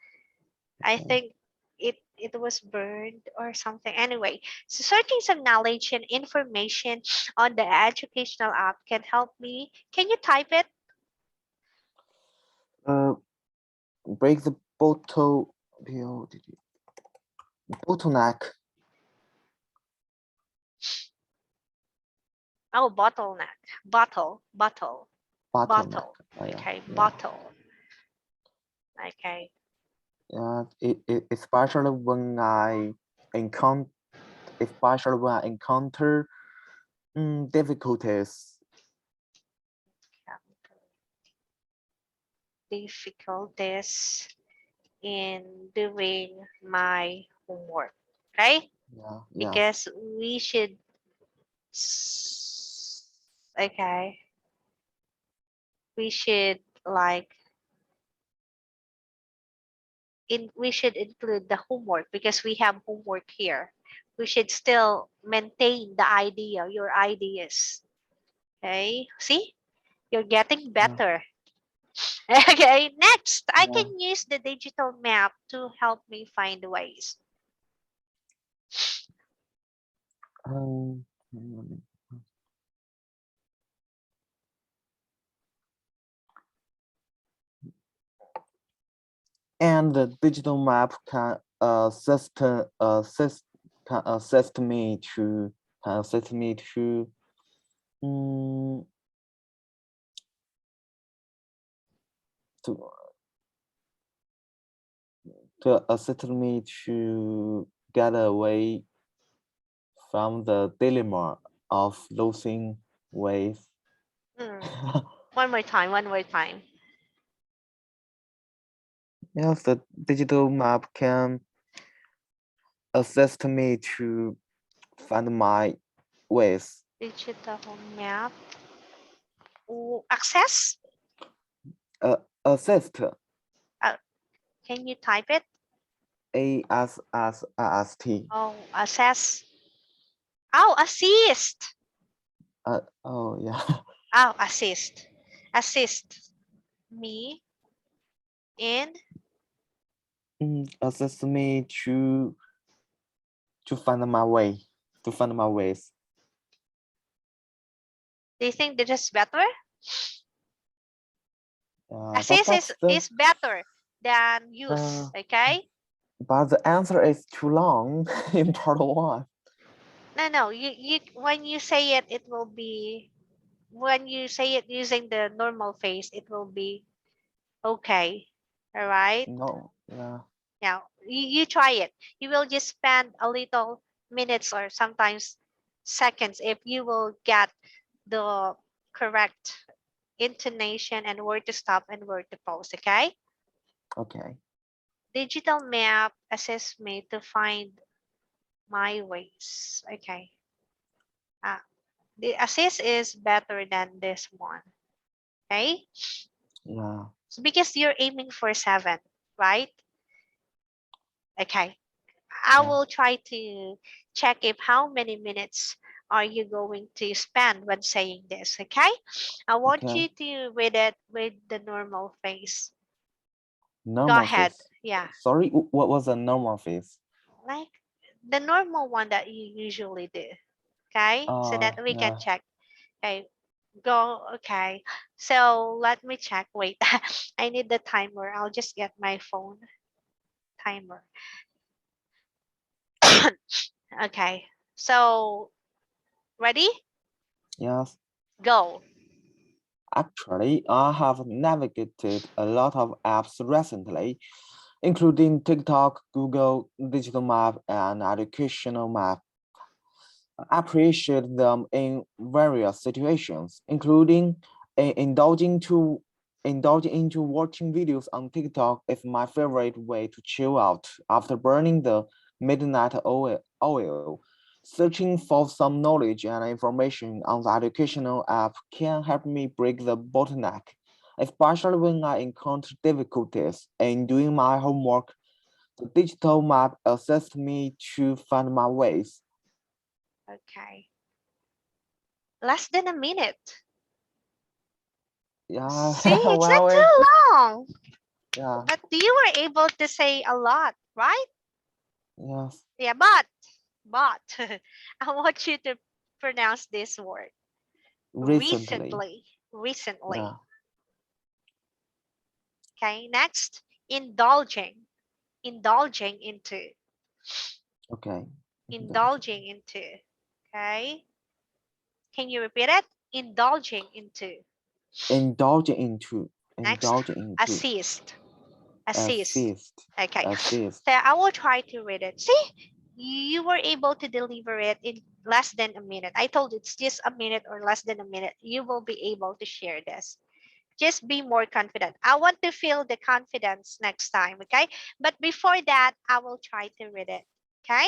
Speaker 1: I
Speaker 2: okay.
Speaker 1: think it was burned or something. Anyway, so searching some knowledge and information on the educational app can help me. Can you type it?
Speaker 2: Uh, break the bottleneck.
Speaker 1: Oh, bottleneck. Bottle.
Speaker 2: Bottleneck.
Speaker 1: Bottle.
Speaker 2: Oh, yeah,
Speaker 1: Okay,
Speaker 2: yeah,
Speaker 1: bottle. Okay.
Speaker 2: yeah. Especially when I encounter, especially when I encounter difficulties.
Speaker 1: Difficulties in doing my homework. Okay?
Speaker 2: Yeah, yes,
Speaker 1: Because we should, okay, we should like we should include the homework because we have homework here. We should still maintain the idea, your ideas. Okay? See? You're getting
Speaker 2: yeah,
Speaker 1: better. Okay, next, I
Speaker 2: yeah.
Speaker 1: can use the digital map to help me find ways.
Speaker 2: Um, and the digital map can assist me to um, to assist me to get away from the dilemma of losing weight.
Speaker 1: Hmm. One more time, one more time.
Speaker 2: Yes, the digital map can assist me to find my ways.
Speaker 1: Digital map. Access?
Speaker 2: Assist,
Speaker 1: Uh, can you type it?
Speaker 2: ASSIST.
Speaker 1: Oh, assess. Oh, assist.
Speaker 2: Oh yeah.
Speaker 1: Oh, assist. Assist me in.
Speaker 2: Assist me to find my way, to find my ways.
Speaker 1: Do you think this is better?
Speaker 2: But
Speaker 1: Assist is better than use,
Speaker 2: the
Speaker 1: okay?
Speaker 2: but the answer is too long in part one.
Speaker 1: No, you when you say it, it will be, when you say it using the normal phrase, it will be okay. All right?
Speaker 2: No, yeah,
Speaker 1: Now, you try it. You will just spend a little minutes or sometimes seconds if you will get the correct intonation and where to stop and where to pause, okay?
Speaker 2: okay,
Speaker 1: Digital map assists me to find my ways. Okay. Uh, the assist is better than this one. Okay.
Speaker 2: yeah,
Speaker 1: So because you're aiming for 7, right? Okay. I
Speaker 2: yeah,
Speaker 1: will try to check if how many minutes are you going to spend when saying this? Okay, I want
Speaker 2: Okay.
Speaker 1: you to read it with the normal face. Go
Speaker 2: Normal
Speaker 1: ahead.
Speaker 2: face.
Speaker 1: Yeah,
Speaker 2: Sorry, what was a normal face?
Speaker 1: like the normal one that you usually do. Okay, so that we can
Speaker 2: Yeah.
Speaker 1: check. Okay, go. Okay, so let me check. Wait, I need the timer. I'll just get my phone timer. Okay, so ready?
Speaker 2: Yes.
Speaker 1: Go.
Speaker 2: Actually, I have navigated a lot of apps recently, including TikTok, Google, Digital Map, and Educational Map. I appreciate them in various situations, including indulging into watching videos on TikTok is my favorite way to chill out after burning the midnight oil. Searching for some knowledge and information on the educational app can help me break the bottleneck, especially when I encounter difficulties in doing my homework. The digital map assists me to find my ways.
Speaker 1: Okay, less than a minute.
Speaker 2: Yeah,
Speaker 1: See, it's not
Speaker 2: well,
Speaker 1: too long,
Speaker 2: yeah,
Speaker 1: but you were able to say a lot, right?
Speaker 2: yes,
Speaker 1: Yeah, but I want you to pronounce this word.
Speaker 2: recently,
Speaker 1: Recently, recently.
Speaker 2: yeah,
Speaker 1: Okay, next, indulging, indulging into,
Speaker 2: okay, indulging,
Speaker 1: indulging into. Okay, can you repeat it? Indulging into.
Speaker 2: indulging into,
Speaker 1: Next,
Speaker 2: indulging into,
Speaker 1: assist, assist.
Speaker 2: assist,
Speaker 1: Okay, so
Speaker 2: assist,
Speaker 1: I will try to read it. See, you were able to deliver it in less than a minute. I told you it's just a minute or less than a minute. You will be able to share this. Just be more confident. I want to feel the confidence next time, okay? But before that, I will try to read it, okay?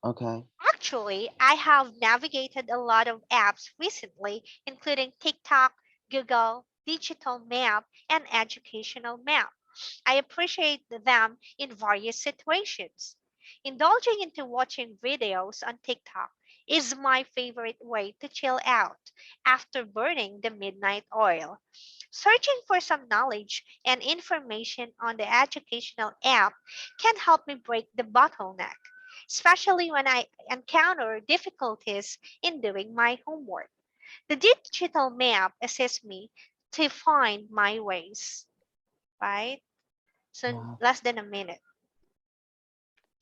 Speaker 2: okay,
Speaker 1: Actually, I have navigated a lot of apps recently, including TikTok, Google, Digital Map, and Educational Map. I appreciate them in various situations. Indulging into watching videos on TikTok is my favorite way to chill out after burning the midnight oil. Searching for some knowledge and information on the educational app can help me break the bottleneck, especially when I encounter difficulties in doing my homework. The digital map assists me to find my ways, right? So
Speaker 2: yeah,
Speaker 1: less than a minute.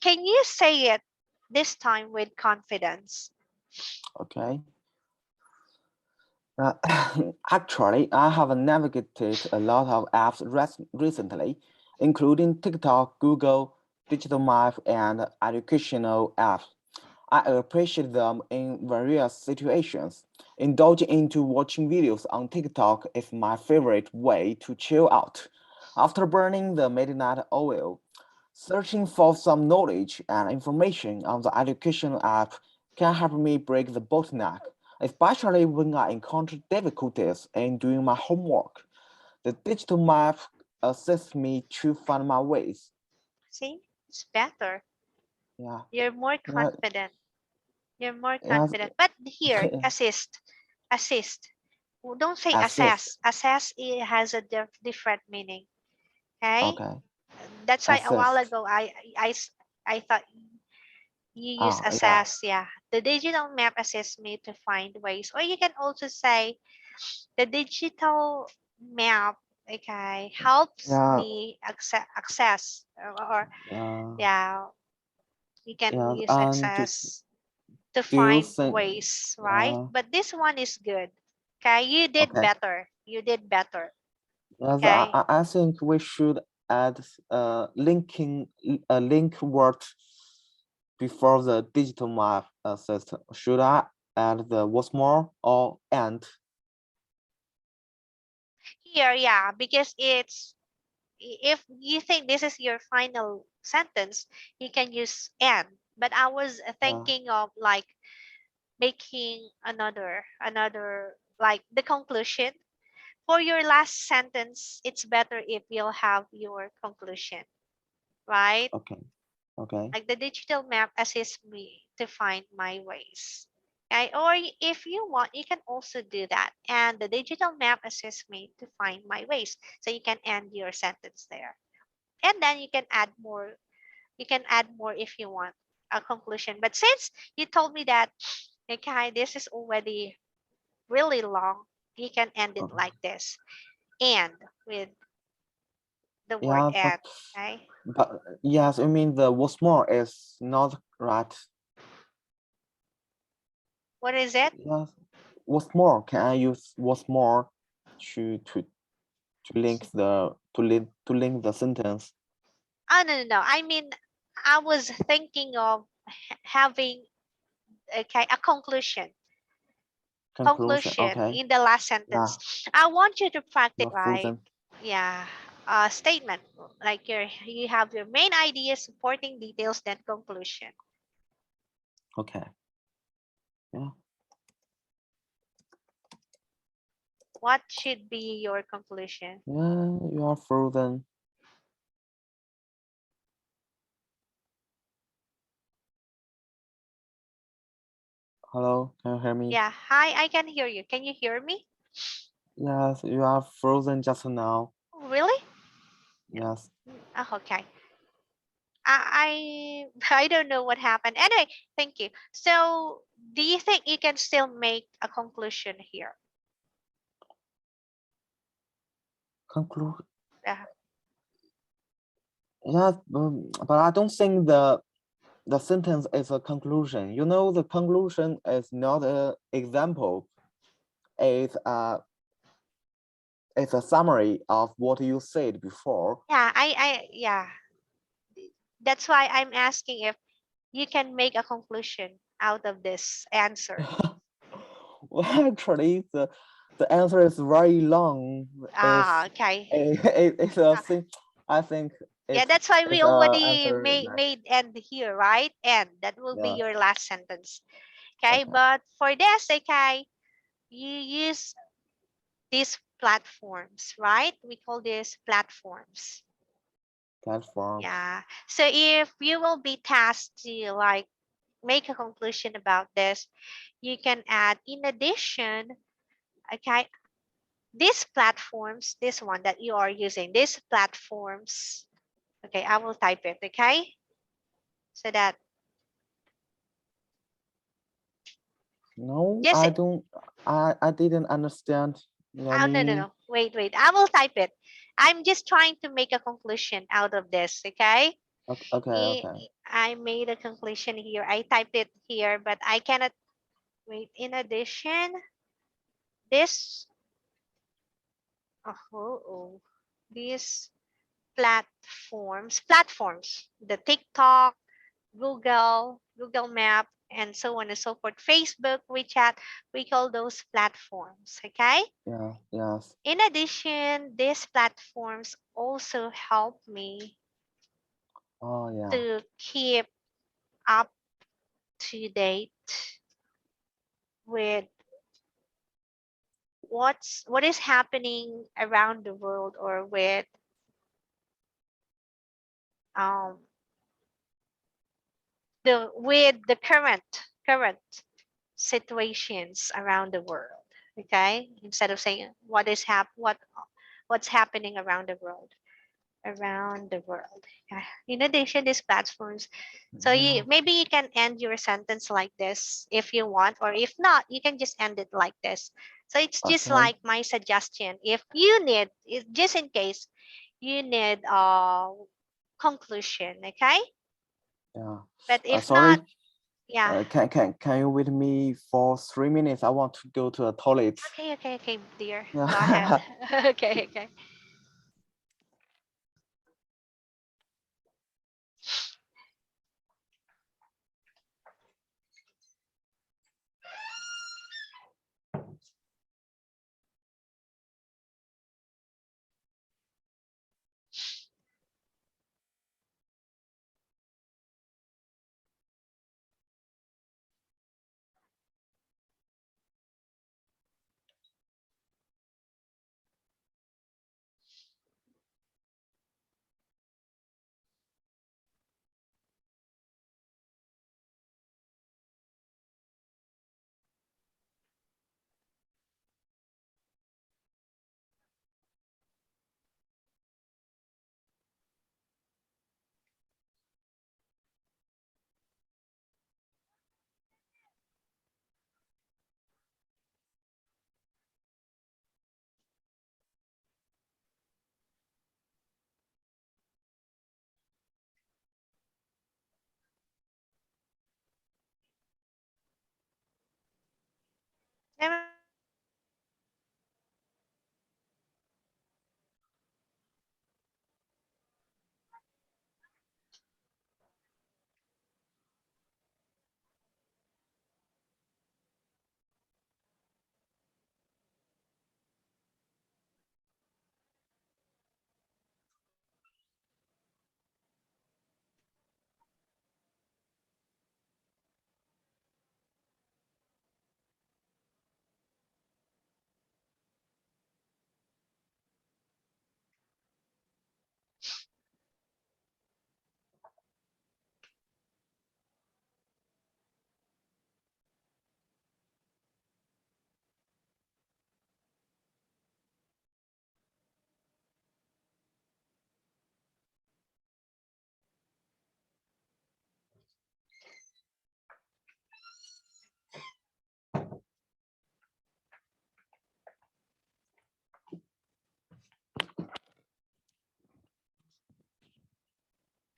Speaker 1: Can you say it this time with confidence?
Speaker 2: okay. Uh, Actually, I have navigated a lot of apps recently, including TikTok, Google, Digital Map, and educational apps. I appreciate them in various situations. Indulging into watching videos on TikTok is my favorite way to chill out. After burning the midnight oil, searching for some knowledge and information on the educational app can help me break the bottleneck, especially when I encounter difficulties in doing my homework. The digital map assists me to find my ways.
Speaker 1: See, it's better.
Speaker 2: Yeah,
Speaker 1: You're more
Speaker 2: yeah,
Speaker 1: confident. You're more
Speaker 2: yeah.
Speaker 1: confident. But here, assist, assist. Well, don't say
Speaker 2: Assist.
Speaker 1: assess. Assess it has a different meaning. Okay,
Speaker 2: Okay,
Speaker 1: that's why a while
Speaker 2: assist.
Speaker 1: ago I thought you use
Speaker 2: Oh, yeah,
Speaker 1: assess. Yeah, the digital map assists me to find ways, or you can also say the digital map. Okay, helps
Speaker 2: yeah,
Speaker 1: me access or
Speaker 2: yeah,
Speaker 1: yeah, you can
Speaker 2: yeah.
Speaker 1: use
Speaker 2: And
Speaker 1: access to
Speaker 2: do you
Speaker 1: find
Speaker 2: think?
Speaker 1: ways, right?
Speaker 2: Yeah.
Speaker 1: But this one is good. Okay, you did
Speaker 2: Okay.
Speaker 1: better. You did better.
Speaker 2: Yes,
Speaker 1: Okay.
Speaker 2: I think we should add a link word before the digital map system. Should I add the what's more or and?
Speaker 1: Here, yeah, because it's if you think this is your final sentence, you can use and. But I was
Speaker 2: Yeah.
Speaker 1: thinking of like making another like the conclusion. For your last sentence, it's better if you'll have your conclusion, right?
Speaker 2: Okay. Okay.
Speaker 1: Like the digital map assists me to find my ways. Okay? Or if you want, you can also do that. And the digital map assists me to find my ways. So you can end your sentence there. And then you can add more. You can add more if you want a conclusion. But since you told me that, okay, this is already really long, you can end it
Speaker 2: Uh,
Speaker 1: like this. And with the word
Speaker 2: yeah,
Speaker 1: and. Okay?
Speaker 2: but yes, I mean the what's more is not right.
Speaker 1: What is it?
Speaker 2: Yes, what's more? Can I use what's more to link the sentence
Speaker 1: Oh, no, no, no. I mean, I was thinking of having, okay, a conclusion.
Speaker 2: conclusion?
Speaker 1: Conclusion
Speaker 2: Okay,
Speaker 1: in the last
Speaker 2: yeah,
Speaker 1: sentence. I want you to practice
Speaker 2: you're
Speaker 1: like,
Speaker 2: frozen.
Speaker 1: yeah, statement. Like you have your main idea, supporting details, then conclusion.
Speaker 2: Okay, yeah,
Speaker 1: What should be your conclusion?
Speaker 2: yeah, you are frozen. Hello, can you hear me?
Speaker 1: Yeah, hi, I can hear you. Can you hear me?
Speaker 2: Yes, you are frozen just now.
Speaker 1: Really?
Speaker 2: Yes.
Speaker 1: Oh, okay. I don't know what happened. Anyway, thank you. So, do you think you can still make a conclusion here?
Speaker 2: Conclude.
Speaker 1: Yeah.
Speaker 2: Yes, but I don't think the sentence is a conclusion. You know, the conclusion is not an example. It's a summary of what you said before.
Speaker 1: Yeah, yeah. That's why I'm asking if you can make a conclusion out of this answer.
Speaker 2: Well, actually, the answer is very long.
Speaker 1: Ah, okay.
Speaker 2: It's a
Speaker 1: Ah,
Speaker 2: thing. I think
Speaker 1: yeah, that's why we
Speaker 2: it's a
Speaker 1: already
Speaker 2: answer
Speaker 1: made
Speaker 2: that
Speaker 1: made end here, right? And that will be
Speaker 2: yes.
Speaker 1: your last sentence. Okay,
Speaker 2: Okay,
Speaker 1: but for this, okay, you use these platforms, right? We call this platforms.
Speaker 2: platforms.
Speaker 1: Yeah. So if you will be tasked to like make a conclusion about this, you can add in addition, okay, these platforms, this one that you are using, these platforms. Okay, I will type it, okay? So that
Speaker 2: No,
Speaker 1: just
Speaker 2: I don't. I didn't understand. Let
Speaker 1: oh, no, no,
Speaker 2: me.
Speaker 1: no. Wait, wait. I will type it. I'm just trying to make a conclusion out of this, okay?
Speaker 2: Okay, okay.
Speaker 1: I made a conclusion here. I typed it here, but I cannot wait. In addition, this oh, these platforms, the TikTok, Google Map, and so on and so forth, Facebook, WeChat, we call those platforms, okay?
Speaker 2: Yeah, yes.
Speaker 1: In addition, these platforms also help me
Speaker 2: Oh, yeah.
Speaker 1: to keep up to date with what is happening around the world or um with the current situations around the world. Okay, instead of saying what's happening around the world. Yeah. In addition, these platforms. So you
Speaker 2: Yeah.
Speaker 1: maybe you can end your sentence like this if you want, or if not, you can just end it like this. So it's just
Speaker 2: Okay.
Speaker 1: like my suggestion. If you need, just in case you need a conclusion, okay?
Speaker 2: Yeah.
Speaker 1: But if not,
Speaker 2: Sorry.
Speaker 1: yeah.
Speaker 2: Can you wait me for 3 minutes? I want to go to the toilet.
Speaker 1: Okay, okay, okay, dear. Go ahead.
Speaker 2: Yeah.
Speaker 1: Okay, okay.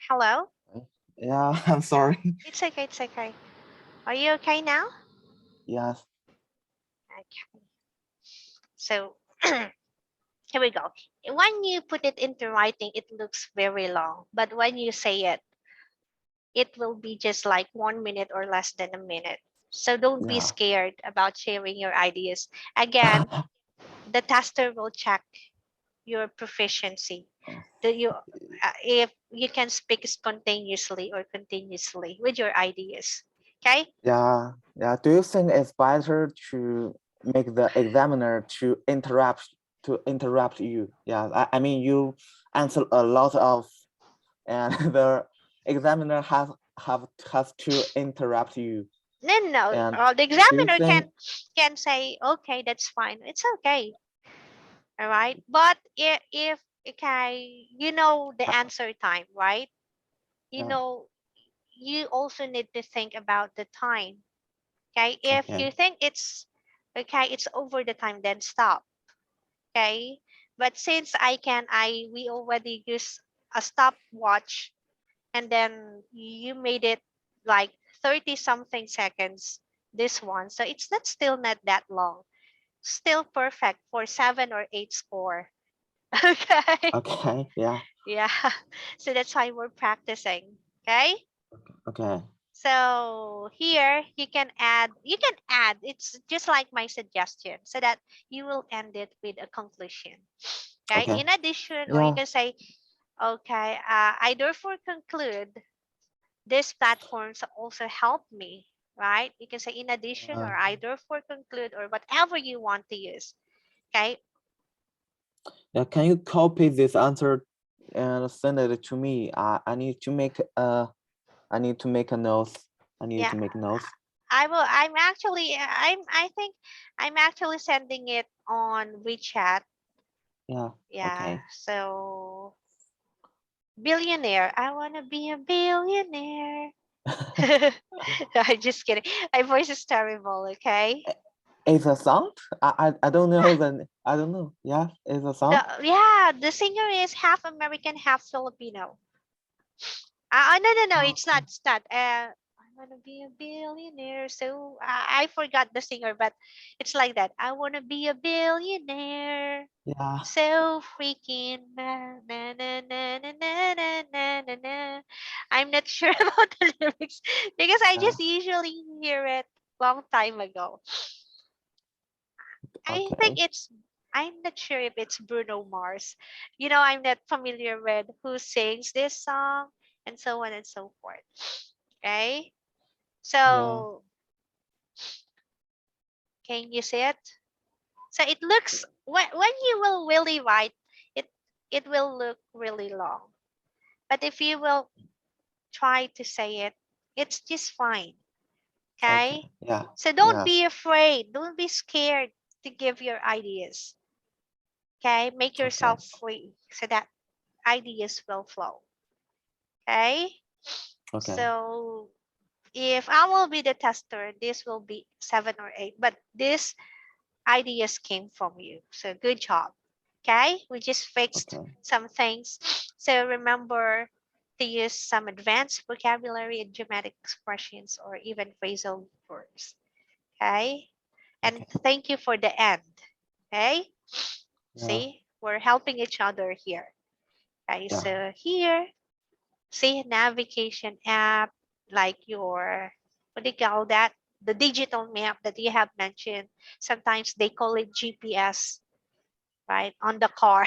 Speaker 1: Hello?
Speaker 2: Yeah, I'm
Speaker 1: Yeah.
Speaker 2: sorry.
Speaker 1: It's okay, it's okay. Are you okay now?
Speaker 2: Yes.
Speaker 1: Okay. So here we go. When you put it into writing, it looks very long. But when you say it, it will be just like 1 minute or less than a minute. So don't be
Speaker 2: Yeah.
Speaker 1: scared about sharing your ideas. Again, the tester will check your proficiency. Do you if you can speak spontaneously or continuously with your ideas. Okay?
Speaker 2: Yeah. Yeah. Do you think it's better to make the examiner to interrupt you? Yeah. I mean you answer a lot of and the examiner has to interrupt you.
Speaker 1: Then no,
Speaker 2: And
Speaker 1: the
Speaker 2: do you
Speaker 1: examiner
Speaker 2: think
Speaker 1: can say, okay, that's fine. It's okay. All right. But if okay, you know the
Speaker 2: uh,
Speaker 1: answer time, right? You
Speaker 2: yeah,
Speaker 1: know, you also need to think about the time. Okay. If
Speaker 2: okay.
Speaker 1: you think it's okay, it's over the time, then stop. Okay. But since we already use a stopwatch, and then you made it like 30 something seconds, this one. So it's not still not that long. Still perfect for 7 or 8 score. Okay.
Speaker 2: Okay, yeah.
Speaker 1: Yeah. So that's why we're practicing. Okay.
Speaker 2: Okay.
Speaker 1: So here you can add, it's just like my suggestion, so that you will end it with a conclusion. Okay.
Speaker 2: Okay.
Speaker 1: In addition, or you
Speaker 2: Yeah.
Speaker 1: can say, okay, I therefore conclude these platforms also help me, right? You can say in addition,
Speaker 2: Uh,
Speaker 1: or I therefore conclude, or whatever you want to use. Okay.
Speaker 2: yeah, can you copy this answer and send it to me? I need to make a note. I need
Speaker 1: Yeah.
Speaker 2: to make notes.
Speaker 1: I think I'm actually sending it on WeChat.
Speaker 2: Yeah.
Speaker 1: Yeah.
Speaker 2: Okay.
Speaker 1: So billionaire. I want to be a billionaire. I'm just kidding. My voice is terrible, okay?
Speaker 2: It's a song? I don't know I don't know. Yeah, it's a song.
Speaker 1: The singer is half American, half Filipino. No,
Speaker 2: Oh,
Speaker 1: it's not. It's not. I want to be a billionaire. So I forgot the singer, but it's like that. I want to be a billionaire.
Speaker 2: yeah.
Speaker 1: So freaking na na na na na na na na na na. I'm not sure about the lyrics because I
Speaker 2: Yeah.
Speaker 1: just usually hear it long time ago. I think
Speaker 2: Okay.
Speaker 1: it's I'm not sure if it's Bruno Mars. You know, I'm not familiar with who sings this song and so on and so forth. Okay?
Speaker 2: Yeah.
Speaker 1: So, can you see it? So it looks when you will really write it, it will look really long. But if you will try to say it, it's just fine.
Speaker 2: Okay.
Speaker 1: Okay?
Speaker 2: Yeah.
Speaker 1: So don't
Speaker 2: Yes.
Speaker 1: be afraid. Don't be scared to give your ideas. Okay? Make
Speaker 2: Okay.
Speaker 1: yourself free so that ideas will flow. Okay?
Speaker 2: Okay.
Speaker 1: So if I will be the tester, this will be 7 or 8. But these ideas came from you. So good job. Okay? We just fixed
Speaker 2: Okay.
Speaker 1: some things. So remember to use some advanced vocabulary, idiomatic expressions, or even phrasal verbs. Okay? And
Speaker 2: Okay.
Speaker 1: thank you for the end. Okay.
Speaker 2: Yeah.
Speaker 1: See, we're helping each other here. Okay.
Speaker 2: Yeah.
Speaker 1: So here, see navigation app, like your, what do you call that? The digital map that you have mentioned. Sometimes they call it GPS, right? On the car.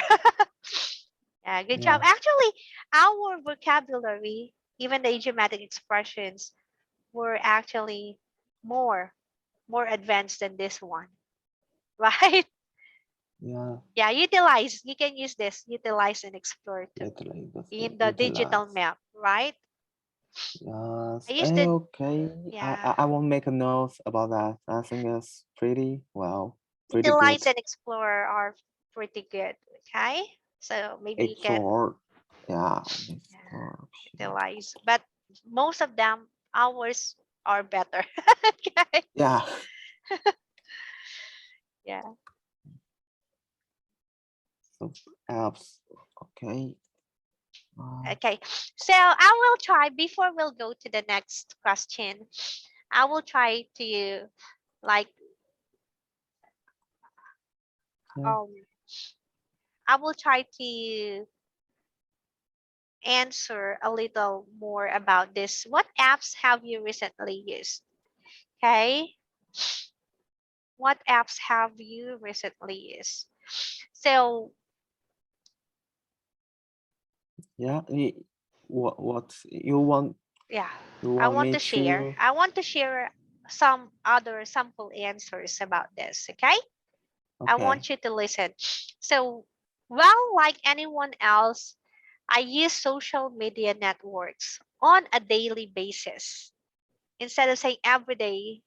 Speaker 1: Yeah, good job.
Speaker 2: Yeah.
Speaker 1: Actually, our vocabulary, even the idiomatic expressions, were actually more more advanced than this one, right?
Speaker 2: Yeah.
Speaker 1: Yeah, utilize. You can use this, utilize and explore too
Speaker 2: Literally, that's
Speaker 1: in the digital
Speaker 2: utilize.
Speaker 1: map, right? I
Speaker 2: Yes.
Speaker 1: used to,
Speaker 2: Okay.
Speaker 1: yeah,
Speaker 2: I won't make a note about that. I think it's pretty well, pretty
Speaker 1: utilize
Speaker 2: good.
Speaker 1: and explore are pretty good. Okay, so maybe you can,
Speaker 2: Explore. Yeah.
Speaker 1: yeah,
Speaker 2: Explore. Okay.
Speaker 1: utilize, but most of them, ours are better. Okay,
Speaker 2: Yeah.
Speaker 1: yeah.
Speaker 2: So apps. Okay. Uh,
Speaker 1: Okay, so I will try before we'll go to the next question. I will try to, like,
Speaker 2: yeah.
Speaker 1: um I will try to answer a little more about this. What apps have you recently used? Okay, what apps have you recently used? So
Speaker 2: Yeah. What you want?
Speaker 1: yeah,
Speaker 2: You
Speaker 1: I
Speaker 2: want
Speaker 1: want
Speaker 2: me
Speaker 1: to share.
Speaker 2: to?
Speaker 1: I want to share some other sample answers about this. Okay, I
Speaker 2: Okay.
Speaker 1: want you to listen. So, well, like anyone else, I use social media networks on a daily basis. Instead of saying every day,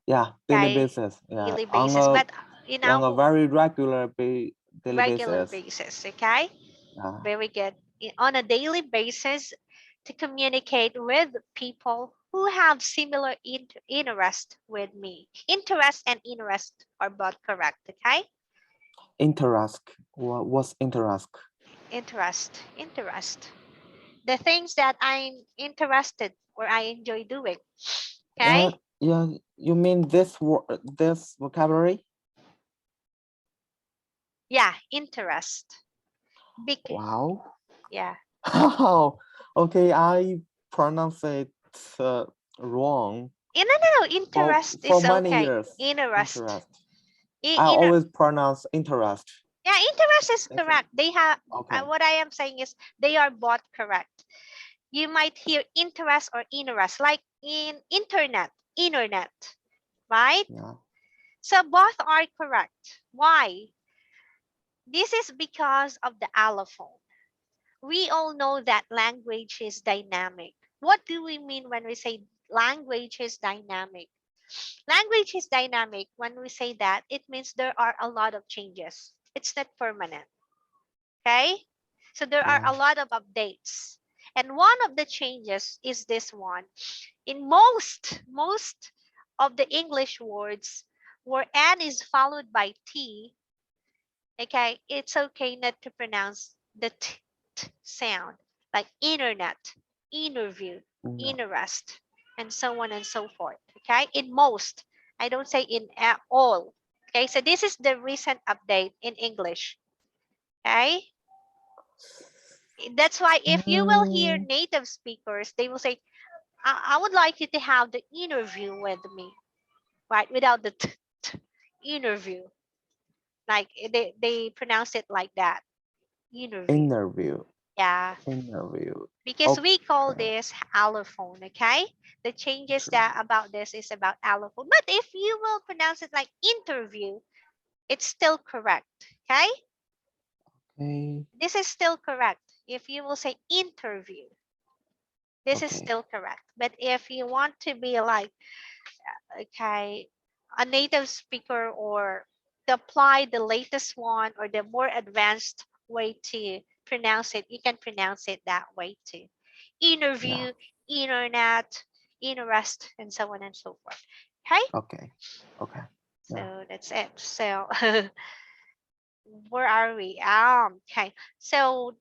Speaker 2: Yeah. Daily
Speaker 1: okay,
Speaker 2: basis. Yeah.
Speaker 1: daily basis, but in
Speaker 2: On a
Speaker 1: our
Speaker 2: very regular daily
Speaker 1: regular
Speaker 2: basis.
Speaker 1: basis, okay?
Speaker 2: Yeah.
Speaker 1: Very good. On a daily basis to communicate with people who have similar interest with me. Interest and interest are both correct, okay?
Speaker 2: Interest. What's interest?
Speaker 1: Interest. The things that I'm interested or I enjoy doing,
Speaker 2: Yeah.
Speaker 1: okay?
Speaker 2: Yeah. You mean this word, this vocabulary?
Speaker 1: Yeah, interest. Big,
Speaker 2: Wow.
Speaker 1: yeah.
Speaker 2: Oh, okay. I pronounce it uh, wrong
Speaker 1: No, interest
Speaker 2: for
Speaker 1: is
Speaker 2: many
Speaker 1: okay.
Speaker 2: years.
Speaker 1: Interest.
Speaker 2: Interest. I
Speaker 1: Inner,
Speaker 2: always pronounce interest.
Speaker 1: yeah, interest is
Speaker 2: That's it.
Speaker 1: correct. They have,
Speaker 2: Okay.
Speaker 1: what I am saying is they are both correct. You might hear interest or interest, like in internet, right?
Speaker 2: Yeah.
Speaker 1: So both are correct. Why? This is because of the allophone. We all know that language is dynamic. What do we mean when we say language is dynamic? Language is dynamic. When we say that, it means there are a lot of changes. It's not permanent. Okay? So there are a
Speaker 2: Yeah.
Speaker 1: lot of updates. And one of the changes is this one. In most of the English words where N is followed by T, okay, it's okay not to pronounce the t sound, like internet, interview,
Speaker 2: No.
Speaker 1: interest, and so on and so forth. Okay, in most, I don't say in all. Okay, so this is the recent update in English. Okay, that's why if you will hear
Speaker 2: Mm,
Speaker 1: native speakers, they will say, I would like you to have the interview with me, right? Without the interview. Like they pronounce it like that. Interview.
Speaker 2: interview.
Speaker 1: Yeah.
Speaker 2: Interview.
Speaker 1: Because we call
Speaker 2: Okay.
Speaker 1: this allophone, okay? The changes
Speaker 2: True.
Speaker 1: that about this is about allophone. But if you will pronounce it like interview, it's still correct, okay?
Speaker 2: Okay.
Speaker 1: This is still correct. If you will say interview, this is
Speaker 2: Okay.
Speaker 1: still correct. But if you want to be like, okay, a native speaker or to apply the latest one or the more advanced way to pronounce it, you can pronounce it that way too.
Speaker 2: Yeah.
Speaker 1: Interview, internet, interest, and so on and so forth. Okay,
Speaker 2: Okay. Okay. Yeah.
Speaker 1: so that's it. So where are we? Okay. So,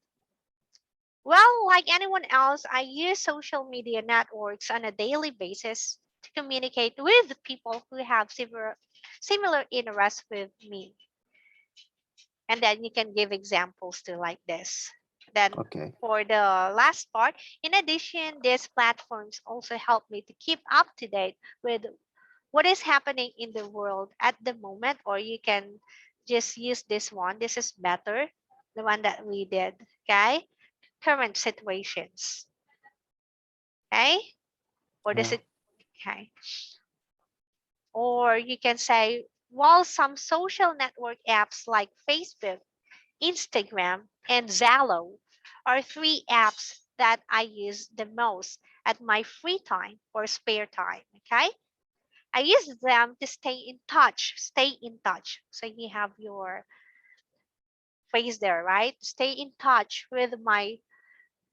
Speaker 1: well, like anyone else, I use social media networks on a daily basis to communicate with people who have similar interests with me. And then you can give examples to like this. Then
Speaker 2: Okay.
Speaker 1: for the last part, in addition, these platforms also help me to keep up to date with what is happening in the world at the moment, or you can just use this one. This is better, the one that we did. Okay, current situations. Okay, or does
Speaker 2: Yeah.
Speaker 1: it? Okay, or you can say, while some social network apps like Facebook, Instagram, and Zalo are three apps that I use the most at my free time or spare time. Okay, I use them to stay in touch. Stay in touch. So you have your phrase there, right? Stay in touch with my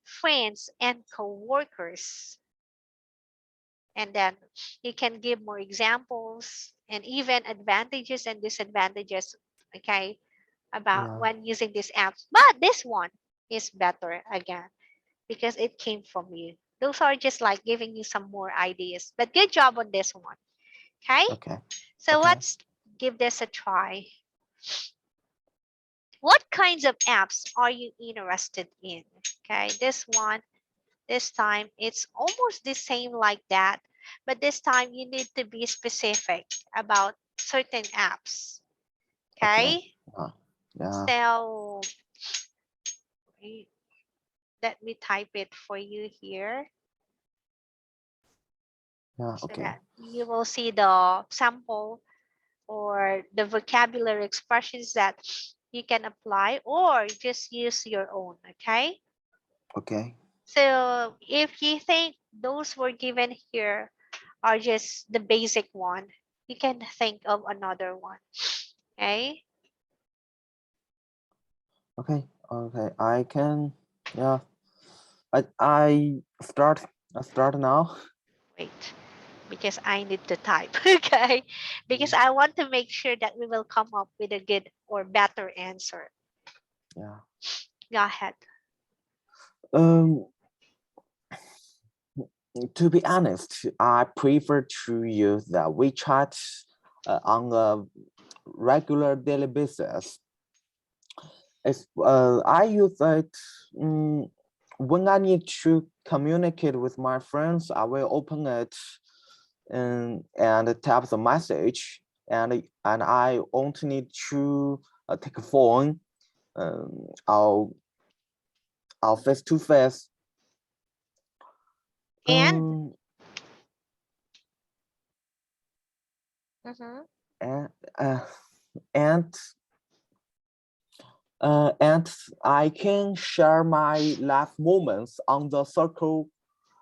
Speaker 1: friends and coworkers. And then you can give more examples and even advantages and disadvantages, okay, about
Speaker 2: Yeah.
Speaker 1: when using these apps. But this one is better again because it came from you. Those are just like giving you some more ideas. But good job on this one. Okay?
Speaker 2: Okay.
Speaker 1: So
Speaker 2: Okay.
Speaker 1: let's give this a try. What kinds of apps are you interested in? Okay, this one, this time, it's almost the same like that, but this time you need to be specific about certain apps.
Speaker 2: Okay.
Speaker 1: Okay,
Speaker 2: Yeah.
Speaker 1: so let me type it for you here
Speaker 2: Yeah.
Speaker 1: so
Speaker 2: Okay.
Speaker 1: that you will see the sample or the vocabulary expressions that you can apply or just use your own. Okay,
Speaker 2: Okay.
Speaker 1: so if you think those were given here are just the basic one, you can think of another one. Okay,
Speaker 2: Okay. Okay. I can. Yeah. I start. I start now.
Speaker 1: wait, because I need to type. Okay, because
Speaker 2: Mm,
Speaker 1: I want to make sure that we will come up with a good or better answer.
Speaker 2: yeah.
Speaker 1: Go ahead.
Speaker 2: Um. To be honest, I prefer to use the WeChat on a regular daily basis. I use it when I need to communicate with my friends. I will open it and tap the message, and I won't need to take a phone. Um, I'll I'll face to face.
Speaker 1: And
Speaker 2: Um,
Speaker 1: mhm,
Speaker 2: and uh, and and I can share my life moments on the circle,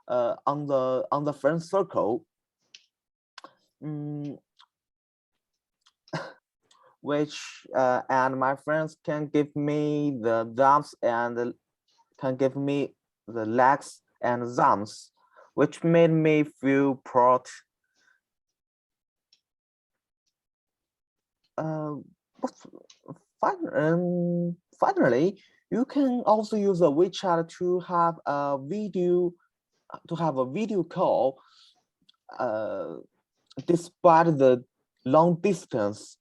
Speaker 2: on the friend circle, um, which and my friends can give me the thumbs and can give me the legs and thumbs, which made me feel proud. Uh, but finally, you can also use a WeChat to have a video call uh, despite the long distance.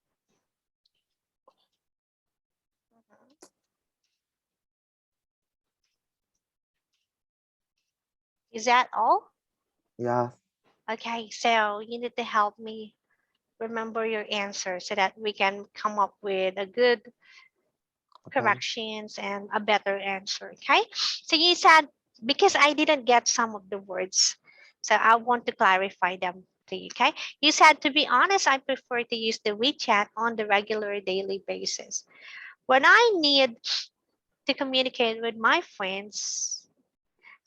Speaker 1: is that all?
Speaker 2: Yeah.
Speaker 1: Okay, so you need to help me remember your answer so that we can come up with a good
Speaker 2: Okay.
Speaker 1: corrections and a better answer. Okay, so you said because I didn't get some of the words, so I want to clarify them to you. Okay, you said to be honest, I prefer to use the WeChat on the regular daily basis when I need to communicate with my friends.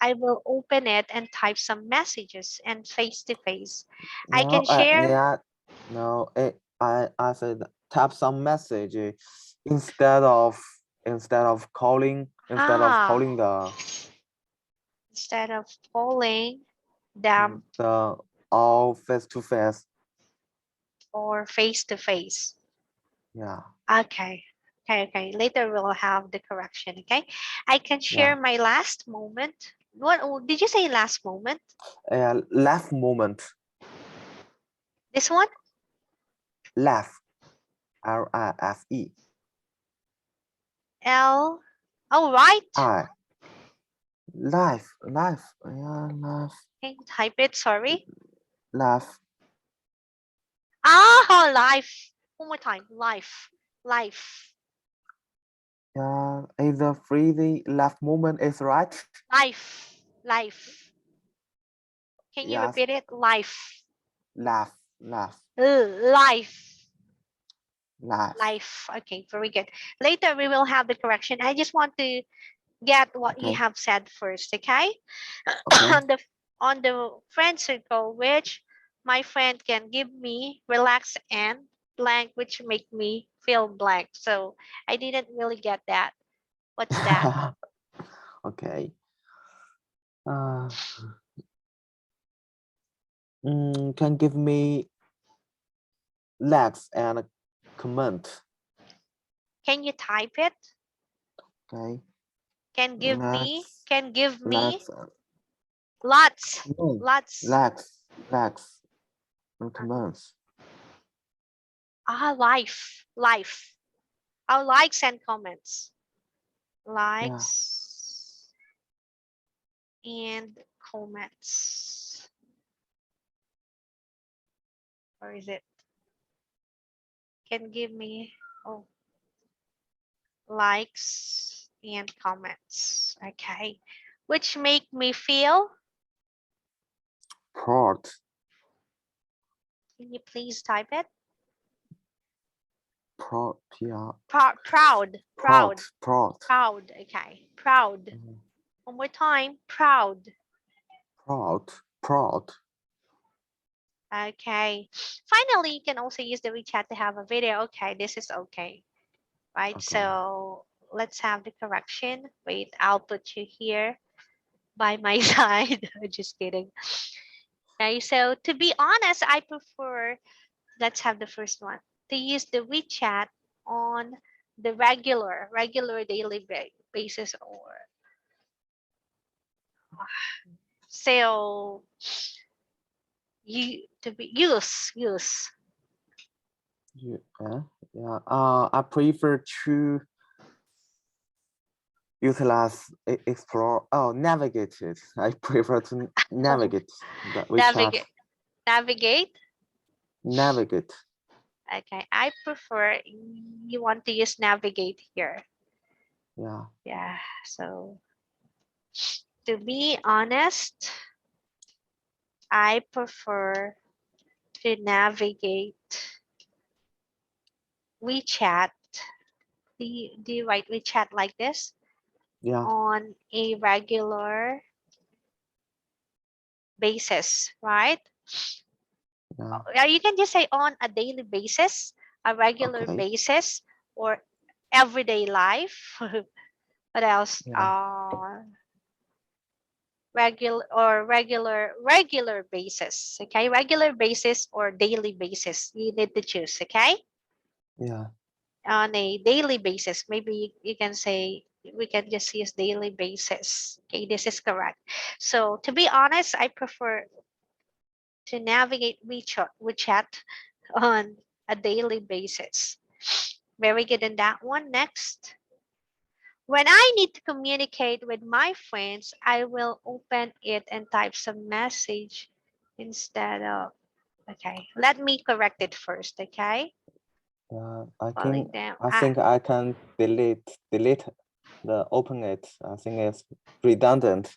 Speaker 1: I will open it and type some messages and face to face. I
Speaker 2: No.
Speaker 1: can share.
Speaker 2: Yeah. No. I said tap some message instead of calling
Speaker 1: Ah,
Speaker 2: the
Speaker 1: instead of calling them
Speaker 2: the all face to face.
Speaker 1: or face to face.
Speaker 2: Yeah.
Speaker 1: Okay. Okay, okay. Later we'll have the correction, okay? I can share
Speaker 2: Yeah.
Speaker 1: my last moment. What did you say last moment?
Speaker 2: Laugh moment.
Speaker 1: This one?
Speaker 2: Laugh. L-I-F-E.
Speaker 1: L. Oh, right.
Speaker 2: I. Life. Life. Yeah, life.
Speaker 1: Can you type it? Sorry.
Speaker 2: Laugh.
Speaker 1: Ah, life. One more time. Life. Life.
Speaker 2: Yeah, either freely laugh moment is right.
Speaker 1: Life. Life. Can you
Speaker 2: Yes.
Speaker 1: repeat it? Life.
Speaker 2: Laugh. Laugh.
Speaker 1: Life.
Speaker 2: Laugh.
Speaker 1: Life. Okay, very good. Later we will have the correction. I just want to get what you
Speaker 2: Okay.
Speaker 1: have said first, okay?
Speaker 2: Okay.
Speaker 1: On the friend circle, which my friend can give me relax and blank, which make me feel blank. So I didn't really get that. What's that?
Speaker 2: Okay. Can give me likes and comment.
Speaker 1: Can you type it?
Speaker 2: Okay.
Speaker 1: Can give me.
Speaker 2: Likes.
Speaker 1: Can give me
Speaker 2: Likes.
Speaker 1: lots.
Speaker 2: No.
Speaker 1: Lots.
Speaker 2: Likes. Likes and comments.
Speaker 1: Life. Life. Likes and comments.
Speaker 2: Yeah.
Speaker 1: Likes and comments. Or is it? Can give me likes and comments. Okay. Which make me feel.
Speaker 2: Proud.
Speaker 1: Can you please type it?
Speaker 2: Proud. Yeah.
Speaker 1: Proud. Proud.
Speaker 2: Proud.
Speaker 1: Proud.
Speaker 2: Proud.
Speaker 1: Proud. Okay. Proud. One more time. Proud.
Speaker 2: Proud. Proud.
Speaker 1: Okay. Finally, you can also use the WeChat to have a video. Okay, this is okay. Right?
Speaker 2: Okay.
Speaker 1: So let's have the correction. Wait, I'll put you here by my side. Just kidding. Okay, so to be honest, I prefer, let's have the first one, to use the WeChat on the regular daily basis, or so you to be use.
Speaker 2: Yeah. Yeah. I prefer to utilize explore. Oh, navigate it. I prefer to navigate the WeChat.
Speaker 1: Navigate. Navigate.
Speaker 2: Navigate.
Speaker 1: Okay, I prefer you want to use navigate here.
Speaker 2: Yeah.
Speaker 1: Yeah, so to be honest, I prefer to navigate WeChat. Do you write WeChat like this?
Speaker 2: Yeah.
Speaker 1: On a regular basis, right?
Speaker 2: Yeah.
Speaker 1: You can just say on a daily basis, a regular
Speaker 2: Okay.
Speaker 1: basis, or everyday life. What else?
Speaker 2: Yeah.
Speaker 1: Regular basis. Okay, regular basis or daily basis. You need to choose. Okay,
Speaker 2: Yeah.
Speaker 1: on a daily basis, maybe you can say we can just use daily basis. Okay, this is correct. So to be honest, I prefer to navigate WeChat on a daily basis. Very good in that one. Next. When I need to communicate with my friends, I will open it and type some message instead of, okay, let me correct it first, okay? Calling them.
Speaker 2: I think I can delete the open it. I think it's redundant.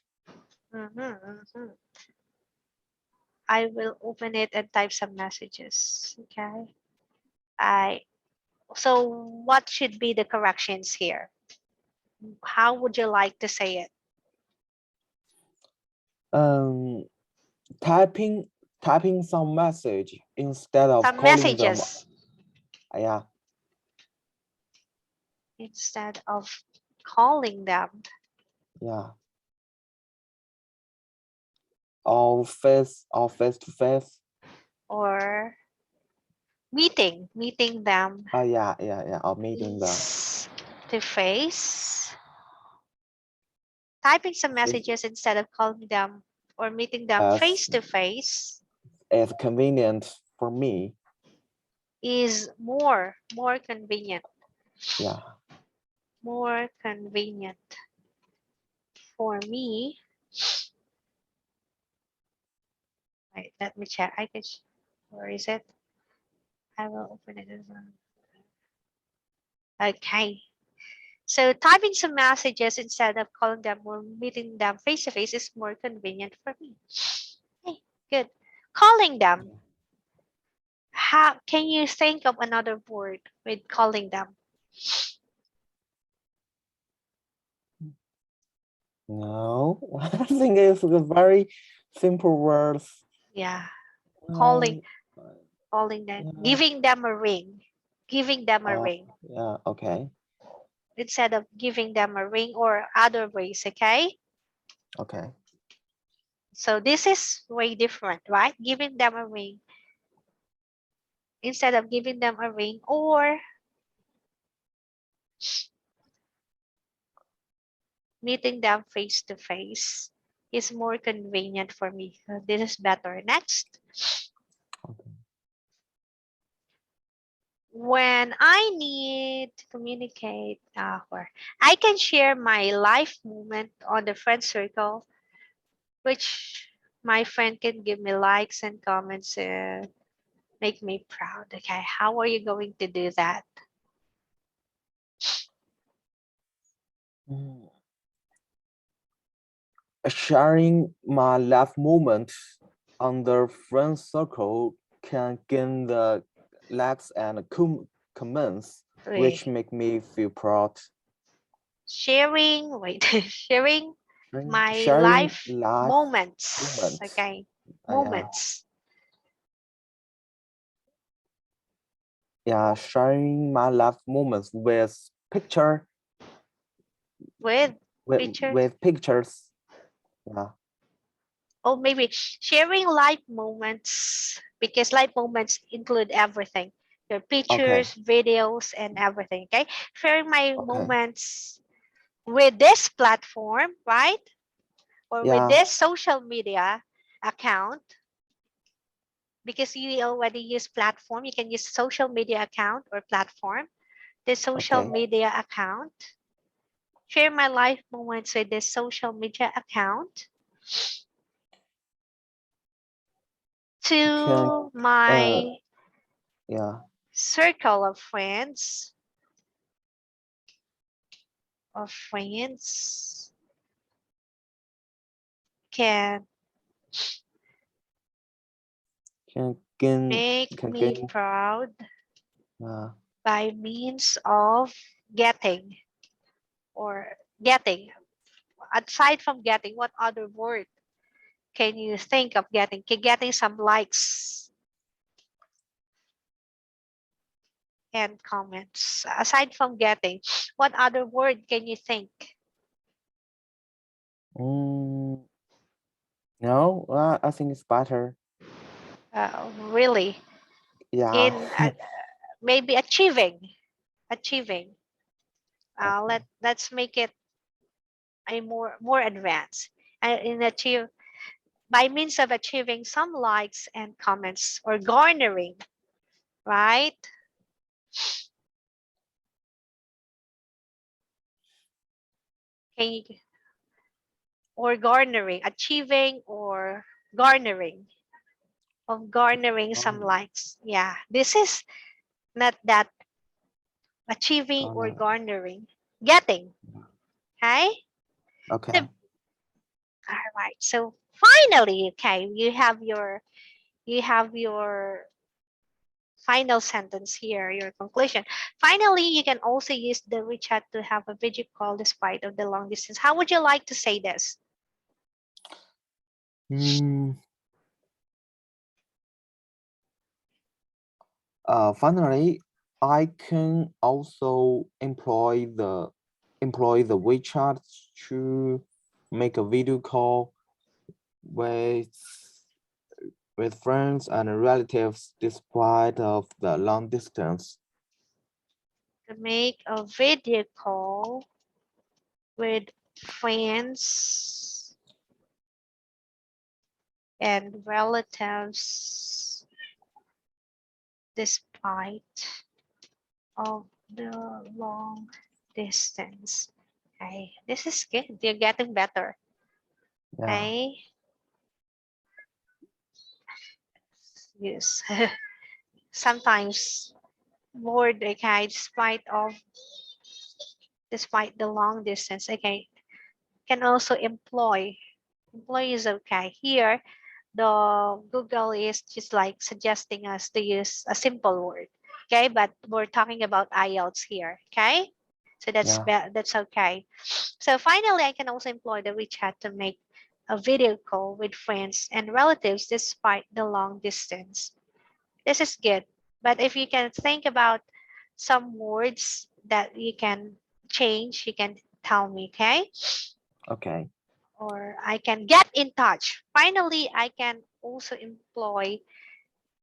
Speaker 1: I will open it and type some messages, okay? I So what should be the corrections here? How would you like to say it?
Speaker 2: Um, typing some message instead of
Speaker 1: Some
Speaker 2: calling them.
Speaker 1: messages
Speaker 2: Yeah.
Speaker 1: instead of calling them.
Speaker 2: Yeah. Or face to face.
Speaker 1: Or meeting them
Speaker 2: Yeah. Or meeting them.
Speaker 1: face to face. Typing some
Speaker 2: Face
Speaker 1: messages instead of calling them or meeting them
Speaker 2: as
Speaker 1: face to face.
Speaker 2: as convenient for me.
Speaker 1: Is more convenient.
Speaker 2: Yeah.
Speaker 1: More convenient for me. Wait, let me check. Where is it? I will open it as well. Okay. So typing some messages instead of calling them or meeting them face to face is more convenient for me. Hey, good. Calling them. How can you think of another word with calling them?
Speaker 2: No, I think it's a very simple words.
Speaker 1: Yeah, calling
Speaker 2: Um,
Speaker 1: calling them,
Speaker 2: yeah,
Speaker 1: giving them a ring, giving them a ring
Speaker 2: yeah, okay,
Speaker 1: instead of giving them a ring or other ways. Okay,
Speaker 2: okay.
Speaker 1: so this is way different, right? Giving them a ring instead of giving them a ring or meeting them face to face is more convenient for me. This is better. Next,
Speaker 2: Okay.
Speaker 1: when I need to communicate, or I can share my life moment on the friend circle, which my friend can give me likes and comments and make me proud. Okay, how are you going to do that?
Speaker 2: Mm, sharing my life moments on the friend circle can gain the likes and comments, which
Speaker 1: Wait,
Speaker 2: make me feel proud.
Speaker 1: sharing my
Speaker 2: Sharing
Speaker 1: life
Speaker 2: life
Speaker 1: moments.
Speaker 2: moments.
Speaker 1: Okay,
Speaker 2: Yeah,
Speaker 1: moments
Speaker 2: yeah, sharing my life moments with
Speaker 1: with pictures.
Speaker 2: with pictures. Yeah,
Speaker 1: Oh, maybe sharing life moments because life moments include everything. Your
Speaker 2: okay,
Speaker 1: pictures, videos, and everything. Okay, sharing my
Speaker 2: okay.
Speaker 1: moments with this platform, right? Or with
Speaker 2: Yeah,
Speaker 1: this social media account, because you already use platform, you can use social media account or platform. The social
Speaker 2: okay.
Speaker 1: media account. Share my life moments with this social media account
Speaker 2: Can
Speaker 1: to
Speaker 2: uh
Speaker 1: my
Speaker 2: yeah,
Speaker 1: circle of friends can
Speaker 2: can gain
Speaker 1: make
Speaker 2: can
Speaker 1: me
Speaker 2: gain
Speaker 1: proud
Speaker 2: uh
Speaker 1: by means of getting or getting. Aside from getting, what other word can you think of getting? Getting some likes and comments. Aside from getting, what other word can you think?
Speaker 2: mm, no, I think it's better.
Speaker 1: Really,
Speaker 2: Yeah.
Speaker 1: in maybe achieving.
Speaker 2: Okay.
Speaker 1: Let's make it a more advanced. In achieve by means of achieving some likes and comments or garnering, right? Can you, or garnering, achieving or garnering of garnering some
Speaker 2: Garner.
Speaker 1: likes. Yeah, this is not that achieving or
Speaker 2: Garner.
Speaker 1: garnering, getting. Okay. So,
Speaker 2: Okay.
Speaker 1: all right. So finally, okay, you have your final sentence here, your conclusion. Finally, you can also use the WeChat to have a video call despite of the long distance. How would you like to say this?
Speaker 2: Mm, finally, I can also employ the WeChat to make a video call with friends and relatives despite of the long distance.
Speaker 1: To make a video call with friends and relatives despite of the long distance. Okay, this is good. You're getting better.
Speaker 2: Yeah.
Speaker 1: Okay, yes. Sometimes bored. Okay, despite the long distance. Okay, can also employ. Employ is okay. Here, the Google is just like suggesting us to use a simple word. Okay, but we're talking about IELTS here. Okay, so
Speaker 2: Yeah.
Speaker 1: that's okay. So finally, I can also employ the WeChat to make a video call with friends and relatives despite the long distance. This is good. But if you can think about some words that you can change, you can tell me, okay?
Speaker 2: Okay.
Speaker 1: Or I can get in touch. Finally, I can also employ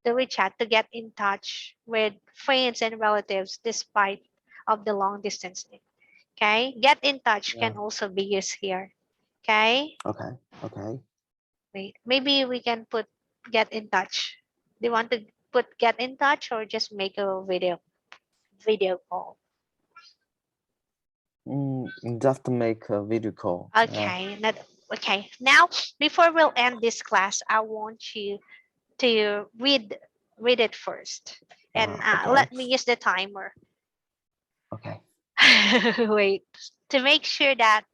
Speaker 1: the WeChat to get in touch with friends and relatives despite of the long distance. Okay, get in touch
Speaker 2: Yeah.
Speaker 1: can also be used here. Okay,
Speaker 2: Okay. Okay.
Speaker 1: wait, maybe we can put get in touch. Do you want to put get in touch or just make a video call?
Speaker 2: Just to make a video call. Yeah.
Speaker 1: Okay, not okay. Now, before we'll end this class, I want you to read it first, and
Speaker 2: Okay.
Speaker 1: let me use the timer.
Speaker 2: Okay.
Speaker 1: Wait, to make sure that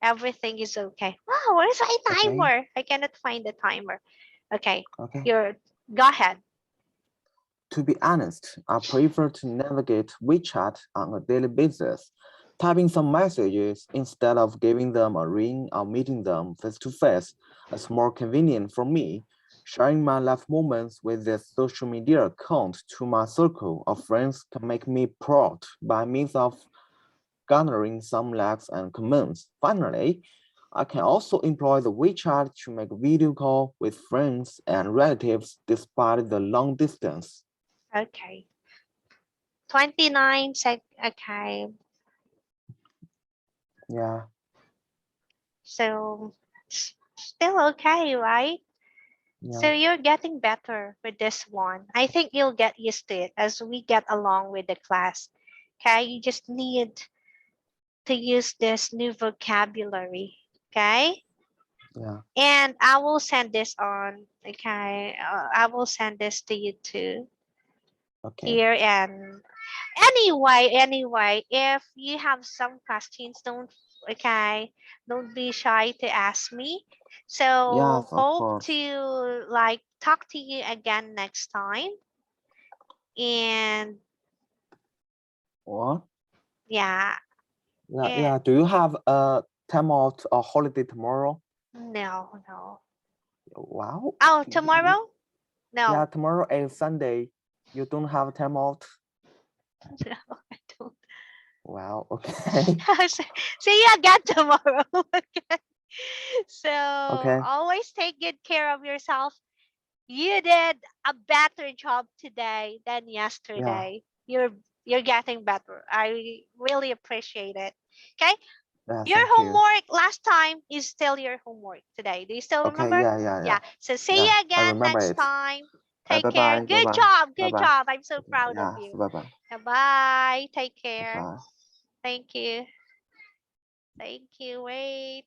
Speaker 1: everything is okay. Wow, where's my
Speaker 2: Okay.
Speaker 1: timer? I cannot find the timer. Okay,
Speaker 2: Okay.
Speaker 1: you're go ahead.
Speaker 2: To be honest, I prefer to navigate WeChat on a daily basis, typing some messages instead of giving them a ring or meeting them face to face. It's more convenient for me. Sharing my life moments with this social media account to my circle of friends can make me proud by means of garnering some likes and comments. Finally, I can also employ the WeChat to make video call with friends and relatives despite the long distance.
Speaker 1: Okay, 29 sec. Okay,
Speaker 2: Yeah,
Speaker 1: so still okay, right? So
Speaker 2: yeah,
Speaker 1: you're getting better with this one. I think you'll get used to it as we get along with the class. Okay, you just need to use this new vocabulary. Okay,
Speaker 2: yeah.
Speaker 1: and I will send this on. Okay, I will send this to you too
Speaker 2: Okay.
Speaker 1: here. And anyway, if you have some questions, don't be shy to ask me. So
Speaker 2: Yes, of
Speaker 1: hope
Speaker 2: course.
Speaker 1: to like talk to you again next time. And
Speaker 2: What?
Speaker 1: yeah,
Speaker 2: Yeah,
Speaker 1: and
Speaker 2: yeah. Do you have a time out or holiday tomorrow?
Speaker 1: no.
Speaker 2: Wow.
Speaker 1: Oh, tomorrow?
Speaker 2: Yeah,
Speaker 1: No.
Speaker 2: tomorrow is Sunday. You don't have time out?
Speaker 1: No, I don't.
Speaker 2: Wow. Okay.
Speaker 1: See you again tomorrow. Okay. So
Speaker 2: Okay.
Speaker 1: always take good care of yourself. You did a better job today than
Speaker 2: Yeah.
Speaker 1: yesterday. You're getting better. I really appreciate it. Okay?
Speaker 2: Yeah.
Speaker 1: Your
Speaker 2: Thank you.
Speaker 1: homework last time is still your homework today. Do you still
Speaker 2: Okay.
Speaker 1: remember?
Speaker 2: Yeah. Yeah. Yeah.
Speaker 1: Yeah. So see
Speaker 2: Yeah.
Speaker 1: you
Speaker 2: I
Speaker 1: again
Speaker 2: remember
Speaker 1: next
Speaker 2: it.
Speaker 1: time.
Speaker 2: Bye.
Speaker 1: Take
Speaker 2: Bye.
Speaker 1: care.
Speaker 2: Bye. Bye.
Speaker 1: Good
Speaker 2: Bye.
Speaker 1: job.
Speaker 2: Bye.
Speaker 1: Good
Speaker 2: Bye.
Speaker 1: job. I'm so proud of
Speaker 2: Yeah.
Speaker 1: you.
Speaker 2: Bye. Bye.
Speaker 1: Bye. Take
Speaker 2: Bye.
Speaker 1: care.
Speaker 2: Bye.
Speaker 1: Thank you. Thank you. Wait.